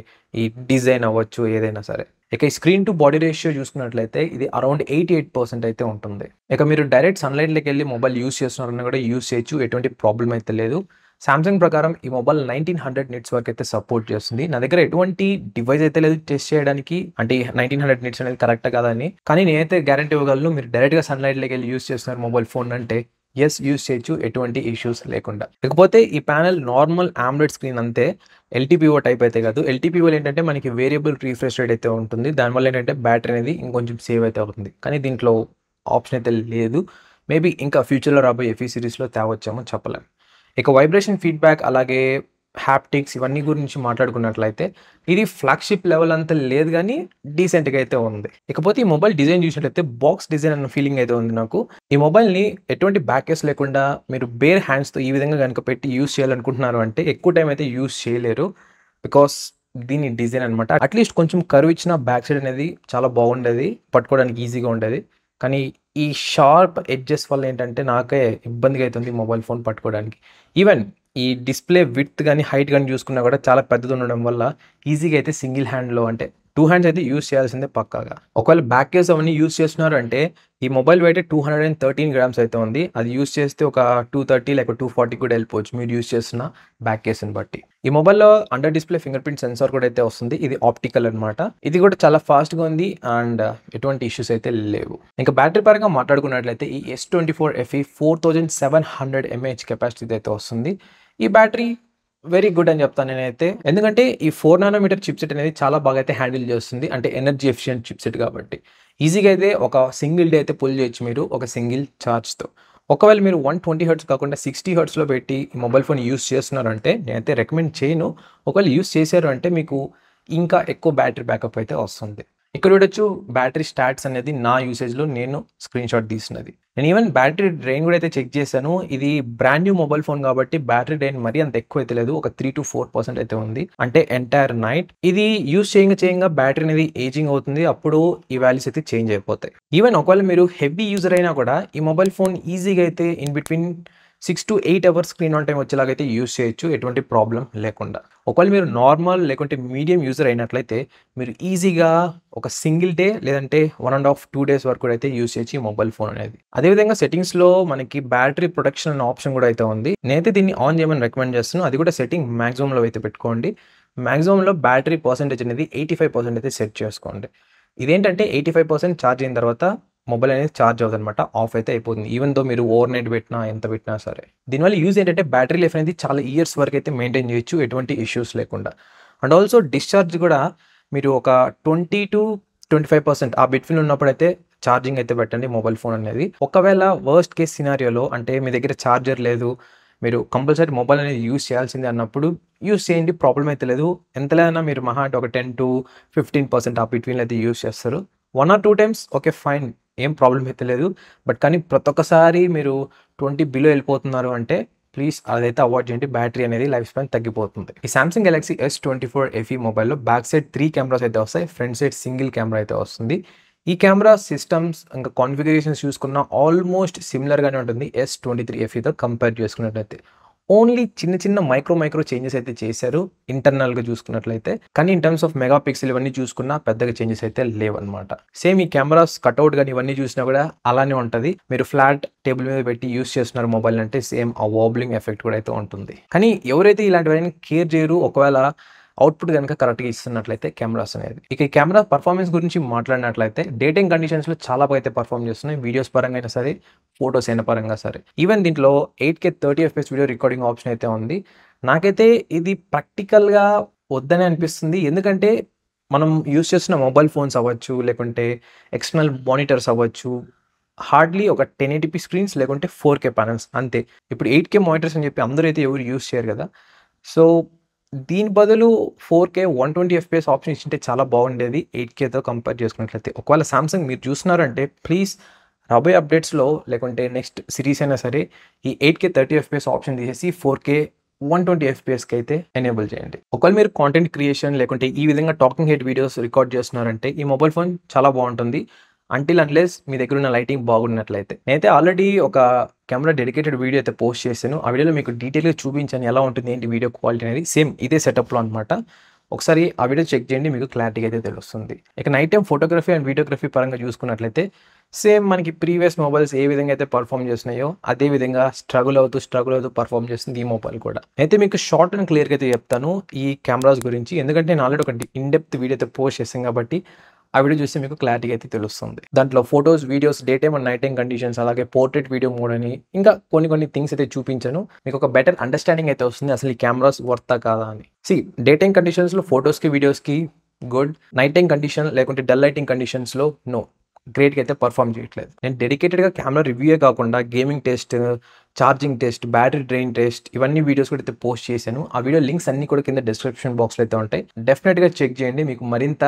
ఈ డిజైన్ అవ్వచ్చు, ఏదైనా సరే. ఇక ఈ స్క్రీన్ టు బాడీ రేషియో చూసుకున్నట్లయితే ఇది అరౌండ్ 88% అయితే ఉంటుంది. ఇక మీరు డైరెక్ట్ సన్లైట్లోకి వెళ్ళి మొబైల్ యూస్ చేస్తున్నారని కూడా యూస్ చేయొచ్చు, ఎటువంటి ప్రాబ్లం అయితే లేదు. సామ్సంగ్ ప్రకారం ఈ మొబైల్ 1900 నిట్స్ వరకు అయితే సపోర్ట్ చేస్తుంది. నా దగ్గర ఎటువంటి డివైస్ అయితే లేదు టెస్ట్ చేయడానికి, అంటే 1900 నిట్స్ అనేది కరెక్ట్ కాదని. కానీ నేనైతే గ్యారంటీ ఇవ్వగలను, మీరు డైరెక్ట్గా సన్లైట్లోకి వెళ్ళి యూస్ చేస్తున్నారు మొబైల్ ఫోన్ అంటే ఎస్ యూస్ చేయొచ్చు, ఎటువంటి ఇష్యూస్ లేకుండా. ఇకపోతే ఈ ప్యానల్ నార్మల్ ఆమ్లెట్ స్క్రీన్ అంతే, ఎల్టీపీఓ టైప్ అయితే కాదు. ఎల్టీపీఓలో ఏంటంటే మనకి వేరియబుల్ రిఫ్రెష్ రేట్ అయితే ఉంటుంది, దానివల్ల ఏంటంటే బ్యాటరీ అనేది ఇంకొంచెం సేవ్ అయితే అవుతుంది. కానీ దీంట్లో ఆప్షన్ అయితే లేదు. మేబీ ఇంకా ఫ్యూచర్లో రాబోయే ఎఫీ సిరీస్లో తేవచ్చామో చెప్పలేం. ఇక వైబ్రేషన్ ఫీడ్బ్యాక్ అలాగే హ్యాప్టిక్స్ ఇవన్నీ గురించి మాట్లాడుకున్నట్లయితే ఇది ఫ్లాగ్షిప్ లెవెల్ అంత లేదు, కానీ డీసెంట్గా అయితే ఉంది. ఇకపోతే ఈ మొబైల్ డిజైన్ చూసినట్లయితే బాక్స్ డిజైన్ అన్న ఫీలింగ్ అయితే ఉంది నాకు. ఈ మొబైల్ని ఎటువంటి బ్యాక్ కేస్ లేకుండా మీరు బేర్ హ్యాండ్స్తో ఈ విధంగా కనుక పెట్టి యూస్ చేయాలనుకుంటున్నారు అంటే ఎక్కువ టైం అయితే యూస్ చేయలేరు, బికాస్ దీని డిజైన్ అనమాట. అట్లీస్ట్ కొంచెం కర్వ్ ఇచ్చిన బ్యాక్ సైడ్ అనేది చాలా బాగుండేది, పట్టుకోవడానికి ఈజీగా ఉండేది. కానీ ఈ షార్ప్ ఎడ్జెస్ వల్ల ఏంటంటే నాకే ఇబ్బందిగా అవుతుంది మొబైల్ ఫోన్ పట్టుకోవడానికి. ఈవెన్ ఈ డిస్ప్లే విడ్త్ కానీ హైట్ కానీ చూసుకున్నా కూడా చాలా పెద్దది ఉండడం వల్ల ఈజీగా అయితే సింగిల్ హ్యాండ్లో, అంటే 2 హ్యాండ్స్ అయితే యూస్ చేయాల్సిందే పక్కాగా. ఒకవేళ బ్యాక్ కేస్ అవన్నీ యూస్ చేస్తున్నారు అంటే ఈ మొబైల్ వెయిట్ 213 గ్రామ్స్ అయితే ఉంది. అది యూస్ చేస్తే ఒక 230 లేక 240 కూడా వెళ్ళిపోవచ్చు మీరు యూస్ చేస్తున్న బ్యాక్ కేస్ని బట్టి. ఈ మొబైల్లో under display finger print censor కూడా అయితే వస్తుంది, ఇది ఆప్టికల్ అనమాట. ఇది కూడా చాలా ఫాస్ట్గా ఉంది అండ్ ఎటువంటి ఇష్యూస్ అయితే లేవు. ఇంకా బ్యాటరీ పరంగా మాట్లాడుకున్నట్లయితే ఈ S24FE 4700 mAh కెపాసిటీ అయితే వస్తుంది. ఈ బ్యాటరీ వెరీ గుడ్ అని చెప్తాను నేనైతే, ఎందుకంటే ఈ 4 నానోమీటర్ చిప్సెట్ అనేది చాలా బాగా అయితే హ్యాండిల్ చేస్తుంది, అంటే ఎనర్జీ ఎఫిషియెంట్ చిప్సెట్ కాబట్టి ఈజీగా అయితే ఒక సింగిల్ డే అయితే పుల్ చేయొచ్చు మీరు ఒక సింగిల్ ఛార్జ్తో. ఒకవేళ మీరు 120 హెర్ట్జ్ కాకుండా 60 హెర్ట్జ్లో పెట్టి ఈ మొబైల్ ఫోన్ యూస్ చేస్తున్నారంటే నేనైతే రికమెండ్ చేయను. ఒకవేళ యూస్ చేశారు అంటే మీకు ఇంకా ఎక్కువ బ్యాటరీ బ్యాకప్ అయితే వస్తుంది. ఇక్కడ చూడొచ్చు బ్యాటరీ స్టాట్స్ అనేది నా యూసేజ్లో నేను స్క్రీన్ షాట్ తీసినది. నేను ఈవెన్ బ్యాటరీ డ్రైన్ కూడా అయితే చెక్ చేశాను. ఇది బ్రాండ్ న్యూ మొబైల్ ఫోన్ కాబట్టి బ్యాటరీ డ్రైన్ మరీ అంత ఎక్కువ అయితే లేదు, ఒక 3 to 4% అయితే ఉంది, అంటే ఎంటైర్ నైట్. ఇది యూస్ చేయంగా బ్యాటరీ అనేది ఏజింగ్ అవుతుంది, అప్పుడు ఈ వాల్యూస్ అయితే చేంజ్ అయిపోతాయి. ఈవెన్ ఒకవేళ మీరు హెవీ యూజర్ అయినా కూడా ఈ మొబైల్ ఫోన్ ఈజీగా అయితే in between 6 to 8 hours screen on time వచ్చేలాగైతే యూస్ చేయొచ్చు, ఎటువంటి ప్రాబ్లం లేకుండా. ఒకవేళ మీరు నార్మల్ లేకుంటే మీడియం యూజర్ అయినట్లయితే మీరు ఈజీగా ఒక సింగిల్ డే లేదంటే 1.5-2 days వరకు కూడా అయితే యూస్ చేయొచ్చు ఈ మొబైల్ ఫోన్ అనేది. అదేవిధంగా సెట్టింగ్స్లో మనకి బ్యాటరీ ప్రొటెక్షన్ అనే ఆప్షన్ కూడా అయితే ఉంది. నేనైతే దీన్ని ఆన్ చేయమని రికమెండ్ చేస్తున్నాను, అది కూడా సెట్టింగ్ మ్యాక్సిమంలో అయితే పెట్టుకోండి. మ్యాక్సిమంలో బ్యాటరీ పర్సెంటేజ్ అనేది 85% అయితే సెట్ చేసుకోండి. ఇదేంటంటే 85% ఛార్జ్ అయిన తర్వాత మొబైల్ అనేది ఛార్జ్ అవుతుంది అనమాట, ఆఫ్ అయితే అయిపోతుంది. ఈవెన్ దో మీరు ఓవర్ నైట్ పెట్టినా ఎంత పెట్టినా సరే. దీనివల్ల యూజ్ ఏంటంటే బ్యాటరీ లైఫ్ అనేది చాలా ఇయర్స్ వరకు అయితే మెయింటైన్ చేయొచ్చు, ఎటువంటి ఇష్యూస్ లేకుండా. అండ్ ఆల్సో డిశ్చార్జ్ కూడా మీరు ఒక 20 to 25% ఆ బిట్వీన్ ఉన్నప్పుడు అయితే ఛార్జింగ్ అయితే పెట్టండి మొబైల్ ఫోన్ అనేది. ఒకవేళ వర్స్ట్ కేస్ సినారియోలో అంటే మీ దగ్గర ఛార్జర్ లేదు, మీరు కంపల్సరీ మొబైల్ అనేది యూస్ చేయాల్సిందే అన్నప్పుడు యూస్ చేయండి, ప్రాబ్లం అయితే లేదు. ఎంతలైనా మీరు మహా అంటే ఒక 10 to 15% ఆ బిట్వీన్లో అయితే యూస్ చేస్తారు. 1 or 2 times ఓకే ఫైన్, ఏం ప్రాబ్లం అయితే లేదు. బట్ కానీ ప్రతి ఒక్కసారి మీరు 20 బిలో వెళ్ళిపోతున్నారు అంటే ప్లీజ్ అదైతే అవాయిడ్ చేయండి, బ్యాటరీ అనేది లైఫ్ స్పాన్ తగ్గిపోతుంది. ఈ సామ్సంగ్ గెలాక్సీ S24FE మొబైల్లో బ్యాక్ సైడ్ 3 కెమెరాస్ అయితే వస్తాయి, ఫ్రంట్ సైడ్ సింగిల్ కెమెరా అయితే వస్తుంది. ఈ కెమెరా సిస్టమ్స్ ఇంకా కాన్ఫిగరేషన్స్ చూసుకున్న ఆల్మోస్ట్ సిమిలర్గానే ఉంటుంది S23FEతో కంపేర్ చేసుకున్నట్లయితే. ఓన్లీ చిన్న మైక్రో చేంజెస్ అయితే చేశారు ఇంటర్నల్గా చూసుకున్నట్లయితే, కానీ in terms of mega pixel ఇవన్నీ చూసుకున్నా పెద్దగా చేంజెస్ అయితే లేవన్నమాట. సేమ్ ఈ కెమెరాస్ కట్అవుట్ కానీ ఇవన్నీ చూసినా కూడా అలానే ఉంటుంది. మీరు ఫ్లాట్ టేబుల్ మీద పెట్టి యూస్ చేస్తున్నారు మొబైల్ అంటే సేమ్ ఆ వాబ్లింగ్ ఎఫెక్ట్ కూడా అయితే ఉంటుంది. కానీ ఎవరైతే ఇలాంటివన్నీ కేర్ చేయరు, ఒకవేళ అవుట్పుట్ కనుక కరెక్ట్గా ఇస్తున్నట్లయితే కెమెరాస్ అనేది. ఇక ఈ కెమెరా పర్ఫార్మెన్స్ గురించి మాట్లాడినట్లయితే డే టైమ్ కండిషన్స్లో చాలా బాగా అయితే పర్ఫామ్ చేస్తున్నాయి. వీడియోస్ పరంగా అయినా సరే, ఫోటోస్ అయిన పరంగా సరే. ఈవెన్ దీంట్లో 8K 30 FPS video recording option అయితే ఉంది. నాకైతే ఇది ప్రాక్టికల్గా వద్దనే అనిపిస్తుంది. ఎందుకంటే మనం యూస్ చేస్తున్న మొబైల్ ఫోన్స్ అవ్వచ్చు, లేకుంటే ఎక్స్టర్నల్ మానిటర్స్ అవ్వచ్చు, హార్డ్లీ ఒక 1080p స్క్రీన్స్ లేకుంటే 4K ప్యానల్స్ అంతే. ఇప్పుడు 8K మానిటర్స్ అని చెప్పి అందరూ అయితే ఎవరు యూస్ చేయరు కదా. సో దీని బదులు 4K 120 FPS ఆప్షన్ ఇచ్చింటే చాలా బాగుండేది 8Kతో కంపేర్ చేసుకున్నట్లయితే. ఒకవేళ సామ్సంగ్ మీరు చూస్తున్నారంటే ప్లీజ్ రాబోయే అప్డేట్స్లో లేకుంటే నెక్స్ట్ సిరీస్ అయినా సరే ఈ 8K 30 FPS ఆప్షన్ తీసేసి 4K 120 FPSకి అయితే ఎనేబుల్ చేయండి. ఒకవేళ మీరు కాంటెంట్ క్రియేషన్ లేకుంటే ఈ విధంగా టాకింగ్ హెడ్ వీడియోస్ రికార్డ్ చేస్తున్నారంటే ఈ మొబైల్ ఫోన్ చాలా బాగుంటుంది. అంటిల్ అన్లెస్ మీ దగ్గర ఉన్న లైటింగ్ బాగున్నట్లయితే. నేనైతే ఆల్రెడీ ఒక కెమెరా డెడికేటెడ్ వీడియో అయితే పోస్ట్ చేశాను. ఆ వీడియోలో మీకు డీటెయిల్గా చూపించాను ఎలా ఉంటుంది ఏంటి వీడియో క్వాలిటీ అనేది. సేమ్ ఇదే సెటప్లో అనమాట. ఒకసారి ఆ వీడియో చెక్ చేయండి, మీకు క్లారిటీగా అయితే తెలుస్తుంది. ఇక night time photography and videography పరంగా చూసుకున్నట్లయితే సేమ్ మనకి ప్రీవియస్ మొబైల్స్ ఏ విధంగా అయితే పర్ఫామ్ చేస్తున్నాయో అదే విధంగా స్ట్రగుల్ అవుతూ పర్ఫామ్ చేస్తుంది ఈ మొబైల్ కూడా. అయితే మీకు షార్ట్ అండ్ క్లియర్గా అయితే చెప్తాను ఈ కెమెరాస్ గురించి. ఎందుకంటే నేను ఆల్రెడీ ఒక ఇన్డెప్త్ వీడియో అయితే పోస్ట్ చేశాను కాబట్టి ఆ వీడియో చూస్తే మీకు క్లారిటీగా అయితే తెలుస్తుంది. దాంట్లో photos, videos, day time and night time conditions, అలాగే పోర్ట్రేట్ వీడియో మోడ్ అని ఇంకా కొన్ని థింగ్స్ అయితే చూపించాను. మీకు ఒక బెటర్ అండర్స్టాండింగ్ అయితే వస్తుంది అసలు ఈ కెమెరాస్ వర్తా కాదా అని. డే టైమ్ కండిషన్స్లో ఫొటోస్కి, వీడియోస్కి గుడ్. నైట్ టైమ్ కండిషన్ లేకుంటే డల్ లైటింగ్ కండిషన్స్లో నో, గ్రేట్గా అయితే పర్ఫామ్ చేయట్లేదు. నేను డెడికేటెడ్గా కెమెరా రివ్యూయే కాకుండా gaming test, charging test, battery drain test ఇవన్నీ వీడియోస్ కూడా అయితే పోస్ట్ చేశాను. ఆ వీడియో లింక్స్ అన్ని కూడా కింద డిస్క్రిప్షన్ బాక్స్లో అయితే ఉంటాయి. డెఫినెట్గా చెక్ చేయండి, మీకు మరింత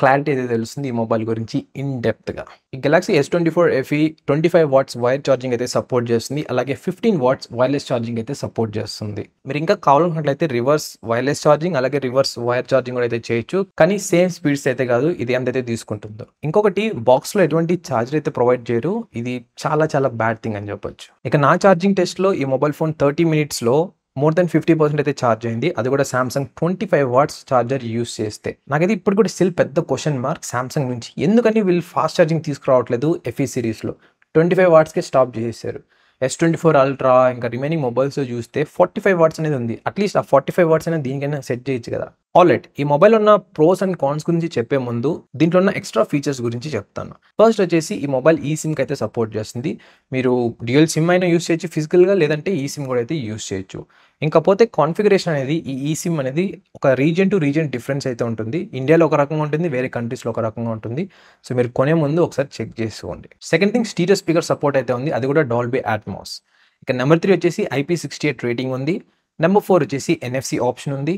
క్లారిటీ అయితే తెలుస్తుంది ఈ మొబైల్ గురించి ఇన్ డెప్త్గా. ఈ Galaxy S24 FE 25 watts wire charging అయితే సపోర్ట్ చేస్తుంది. అలాగే 15 వాట్స్ వైర్లెస్ ఛార్జింగ్ అయితే సపోర్ట్ చేస్తుంది. మీరు ఇంకా కావాలనుకున్నట్లయితే రివర్స్ వైర్లెస్ ఛార్జింగ్ అలాగే రివర్స్ వైర్ ఛార్జింగ్ కూడా అయితే చేయొచ్చు. కానీ సేమ్ స్పీడ్స్ అయితే కాదు ఇది ఎంతైతే తీసుకుంటుందో. ఇంకొకటి బాక్స్లో ఎటువంటి ఛార్జర్ అయితే ప్రొవైడ్ చేయరు. ఇది చాలా బ్యాడ్ థింగ్ అని చెప్పొచ్చు. ఇక నా ఛార్జింగ్ టెస్ట్లో ఈ మొబైల్ ఫోన్ 30 మినిట్స్లో మోర్ దెన్ 50% అయితే ఛార్జ్ అయింది. అది కూడా సామ్సంగ్ 25 వాట్స్ ఛార్జర్ యూస్ చేస్తే. నాకైతే ఇప్పుడు కూడా స్టిల్ పెద్ద క్వశ్చన్ మార్క్ సామ్సంగ్ నుంచి. ఎందుకని వీళ్ళు ఫాస్ట్ ఛార్జింగ్ తీసుకురావట్లేదు FE సిరీస్లో? 25 వాట్స్కే స్టాప్ చేసేసారు. S24 అల్ట్రా ఇంకా రిమైనింగ్ మొబైల్స్ చూస్తే 45 వాట్స్ అనేది ఉంది. అట్లీస్ట్ ఆ 45 వాట్స్ అనేది దీనికైనా సెట్ చేయొచ్చు కదా. ఆల్రైట్, ఈ మొబైల్ ఉన్న ప్రోస్ అండ్ కాన్స్ గురించి చెప్పే ముందు దీంట్లో ఉన్న ఎక్స్ట్రా ఫీచర్స్ గురించి చెప్తాను. ఫస్ట్ వచ్చేసి ఈ మొబైల్ ఈ సిమ్కి అయితే సపోర్ట్ చేస్తుంది. మీరు డ్యూయల్ సిమ్ అయినా యూస్ చేయొచ్చు ఫిజికల్గా, లేదంటే ఈ సిమ్ కూడా అయితే యూస్ చేయొచ్చు. ఇంకపోతే కాన్ఫిగరేషన్ అనేది ఈ సిమ్ అనేది ఒక రీజియన్ టు రీజియన్ డిఫరెన్స్ అయితే ఉంటుంది. ఇండియాలో ఒక రకంగా ఉంటుంది, వేరే కంట్రీస్లో ఒక రకంగా ఉంటుంది. సో మీరు కొనే ముందు ఒకసారి చెక్ చేసుకోండి. Second thing, stereo speaker support అయితే ఉంది, అది కూడా డాల్బీ అట్మాస్. ఇక నెంబర్ 3 వచ్చేసి IP68 రేటింగ్ ఉంది. నెంబర్ 4 వచ్చేసి NFC ఆప్షన్ ఉంది.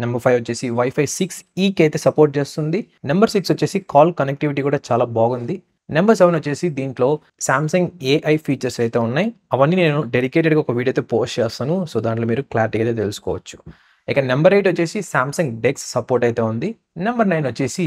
నెంబర్ 5 వచ్చేసి Wi-Fi 6E అయితే సపోర్ట్ చేస్తుంది. నెంబర్ 6 వచ్చేసి కాల్ కనెక్టివిటీ కూడా చాలా బాగుంది. నెంబర్ 7 వచ్చేసి దీంట్లో సామ్సంగ్ AI ఫీచర్స్ అయితే ఉన్నాయి. అవన్నీ నేను డెడికేటెడ్గా ఒక వీడియో అయితే పోస్ట్ చేస్తాను. సో దాంట్లో మీరు క్లారిటీగా అయితే తెలుసుకోవచ్చు. ఇక నెంబర్ 8 వచ్చేసి సామ్సంగ్ డెక్స్ సపోర్ట్ అయితే ఉంది. నెంబర్ 9 వచ్చేసి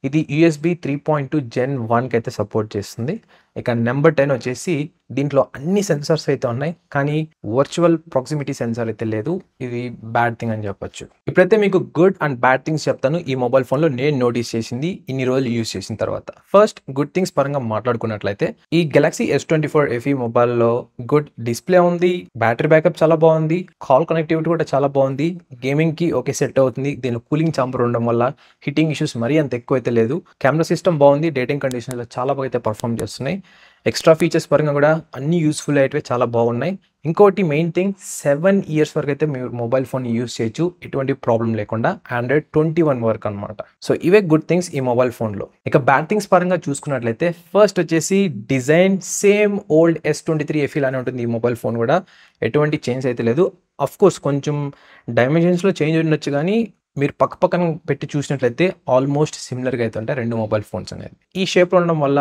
ఇది USB 3.2 Gen 1కి అయితే సపోర్ట్ చేస్తుంది. ఇక నెంబర్ 10 వచ్చేసి దీంట్లో అన్ని సెన్సార్స్ అయితే ఉన్నాయి, కానీ వర్చువల్ ప్రాక్సిమిటీ సెన్సార్ అయితే లేదు. ఇది బ్యాడ్ థింగ్ అని చెప్పొచ్చు. ఇప్పుడైతే మీకు గుడ్ అండ్ బ్యాడ్ థింగ్స్ చెప్తాను ఈ మొబైల్ ఫోన్లో నేను నోటీస్ చేసింది ఇన్ని రోజులు యూస్ చేసిన తర్వాత. ఫస్ట్ గుడ్ థింగ్స్ పరంగా మాట్లాడుకున్నట్లయితే ఈ గెలాక్సీ S24 FE మొబైల్లో గుడ్ డిస్ప్లే ఉంది, బ్యాటరీ బ్యాకప్ చాలా బాగుంది, కాల్ కనెక్టివిటీ కూడా చాలా బాగుంది, గేమింగ్కి ఓకే సెట్ అవుతుంది. దీనిలో కూలింగ్ ఛాంబర్ ఉండడం వల్ల హిట్టింగ్ ఇష్యూస్ మరీ అంత ఎక్కువ అయితే లేదు. కెమెరా సిస్టమ్ బాగుంది, డేటింగ్ కండిషన్లో చాలా బాగా అయితే పర్ఫామ్ చేస్తున్నాయి. ఎక్స్ట్రా ఫీచర్స్ పరంగా కూడా అన్ని యూస్ఫుల్ అయితే చాలా బాగున్నాయి. ఇంకోటి మెయిన్ థింగ్, 7 ఇయర్స్ వరకు అయితే మీరు మొబైల్ ఫోన్ యూస్ చేయొచ్చు ఎటువంటి ప్రాబ్లం లేకుండా, Android 21 వరకు అనమాట. సో ఇవే గుడ్ థింగ్స్ ఈ మొబైల్ ఫోన్లో. ఇక బ్యాడ్ థింగ్స్ పరంగా చూసుకున్నట్లయితే ఫస్ట్ వచ్చేసి design same old S23 FE లానే ఉంటుంది. ఈ మొబైల్ ఫోన్ కూడా ఎటువంటి చేంజ్ అయితే లేదు. అఫ్ కోర్స్ కొంచెం డైమెన్షన్స్లో చేంజ్ ఉండొచ్చు, కానీ మీరు పక్కన పెట్టి చూసినట్లయితే ఆల్మోస్ట్ సిమిలర్గా అయితే ఉంటాయి రెండు మొబైల్ ఫోన్స్ అనేది. ఈ షేప్లో ఉండడం వల్ల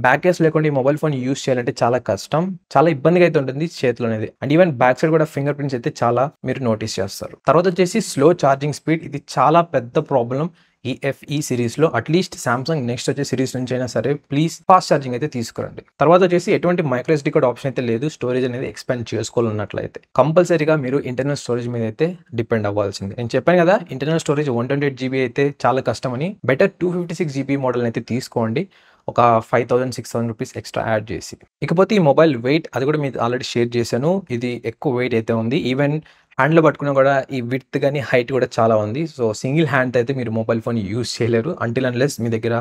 బ్యాక్ కేస్ లేకుండా ఈ మొబైల్ ఫోన్ యూస్ చేయాలంటే చాలా కష్టం, చాలా ఇబ్బందిగా అయితే ఉంటుంది చేతిలో అనేది. అండ్ ఈవెన్ బ్యాక్ సైడ్ కూడా ఫింగర్ ప్రింట్స్ అయితే చాలా మీరు నోటీస్ చేస్తారు. తర్వాత వచ్చేసి స్లో ఛార్జింగ్ స్పీడ్, ఇది చాలా పెద్ద ప్రాబ్లం ఈ FE సిరీస్లో. అట్లీస్ట్ సామ్సంగ్ నెక్స్ట్ వచ్చే సిరీస్ నుంచి అయినా సరే ప్లీజ్ ఫాస్ట్ ఛార్జింగ్ అయితే తీసుకురండి. తర్వాత వచ్చేసి ఎటువంటి మైక్రో SD కార్డ్ ఆప్షన్ అయితే లేదు. స్టోరేజ్ అనేది ఎక్స్పాండ్ చేసుకోవాలన్నట్లయితే కంపల్సరీగా మీరు ఇంటర్నల్ స్టోరేజ్ మీద అయితే డిపెండ్ అవ్వాల్సింది. నేను చెప్పాను కదా ఇంటర్నల్ స్టోరేజ్ 128 GB అయితే చాలా కష్టమని. బెటర్ 256 GB మోడల్ అయితే తీసుకోండి, ఒక 5,600 రూపీస్ ఎక్స్ట్రా యాడ్ చేసి. ఇకపోతే ఈ మొబైల్ వెయిట్, అది కూడా మీరు ఆల్రెడీ షేర్ చేశాను. ఇది ఎక్కువ వెయిట్ అయితే ఉంది. ఈవెన్ హ్యాండ్లో పట్టుకున్నా కూడా ఈ విడ్త్ కానీ హైట్ కూడా చాలా ఉంది. సో సింగిల్ హ్యాండ్ అయితే మీరు మొబైల్ ఫోన్ యూస్ చేయలేరు అంటిల్ అన్లెస్ మీ దగ్గర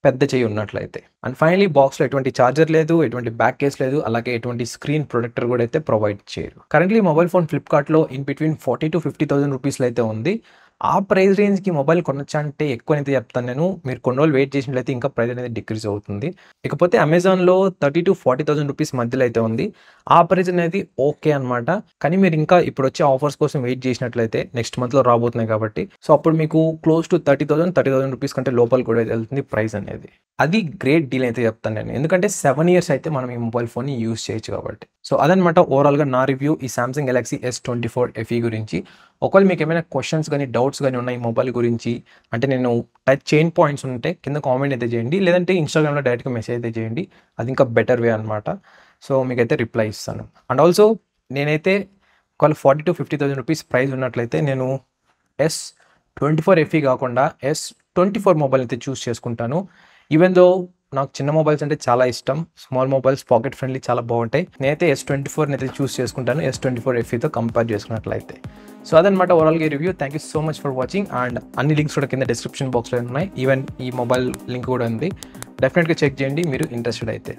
పెద్ద చెయ్యి ఉన్నట్లయితే. అండ్ ఫైనలీ బాక్స్లో ఎటువంటి ఛార్జర్ లేదు, ఎటువంటి బ్యాక్ కేస్ లేదు, అలాగే ఎటువంటి స్క్రీన్ ప్రొటెక్టర్ కూడా అయితే ప్రొవైడ్ చేయరు. కరెంట్లీ మొబైల్ ఫోన్ ఫ్లిప్కార్ట్లో ఇన్ బిట్వీన్ 40,000 to 50,000 రూపీస్లో అయితే ఉంది. ఆ ప్రైస్ రేంజ్కి మొబైల్ కొనొచ్చా అంటే ఎక్కువనైతే చెప్తాను నేను. మీరు కొన్ని రోజులు వెయిట్ చేసినట్లయితే ఇంకా ప్రైస్ అనేది డిక్రీజ్ అవుతుంది. ఇకపోతే అమెజాన్లో 30,000 to 40,000 రూపీస్ మధ్యలో అయితే ఉంది. ఆ ప్రైస్ అనేది ఓకే అనమాట. కానీ మీరు ఇంకా ఇప్పుడు వచ్చే ఆఫర్స్ కోసం వెయిట్ చేసినట్లయితే నెక్స్ట్ మంత్లో రాబోతున్నాయి కాబట్టి, సో అప్పుడు మీకు క్లోజ్ టు 30,000 రూపీస్ కంటే లోపల కూడా వెళ్తుంది ప్రైస్ అనేది. అది గ్రేట్ డీల్ అయితే చెప్తాను నేను, ఎందుకంటే 7 years అయితే మనం ఈ మొబైల్ ఫోన్ని యూస్ చేయొచ్చు కాబట్టి. సో అదనమాట ఓవరాల్గా నా రివ్యూ ఈ సామ్సంగ్ గెలాక్సీ S24 FE గురించి. ఒకవేళ మీకు ఏమైనా క్వశ్చన్స్ కానీ డౌట్స్ కానీ ఉన్నాయి ఈ మొబైల్ గురించి, అంటే నేను టచ్ చైన్ పాయింట్స్ ఉంటే కింద కామెంట్ అయితే చేయండి, లేదంటే ఇన్స్టాగ్రామ్లో డైరెక్ట్గా మెసేజ్ అయితే చేయండి. అది ఇంకా బెటర్ వే అనమాట. సో మీకైతే రిప్లై ఇస్తాను. అండ్ ఆల్సో నేనైతే ఒకవేళ 40,000 to 50,000 రూపీస్ ప్రైస్ ఉన్నట్లయితే నేను S24 FE కాకుండా S24 మొబైల్ అయితే చూస్ చేసుకుంటాను. ఈవెన్ దో నాకు చిన్న మొబైల్స్ అంటే చాలా ఇష్టం, స్మాల్ మొబైల్స్ పాకెట్ ఫ్రెండ్లీ చాలా బాగుంటాయి. నేనైతే S24 అయితే చూస్ చేసుకుంటాను S24 FEతో కంపేర్ చేసుకున్నట్లయితే. సో అదనమాట ఓవరాల్గా ఈ review. Thank you so much for watching. And అన్ని లింక్స్ కూడా కింద డిస్క్రిప్షన్ బాక్స్లో ఉన్నాయి. ఈవెన్ ఈ మొబైల్ లింక్ కూడా ఉంది, డెఫినెట్గా చెక్ చేయండి మీరు ఇంట్రెస్టెడ్ అయితే.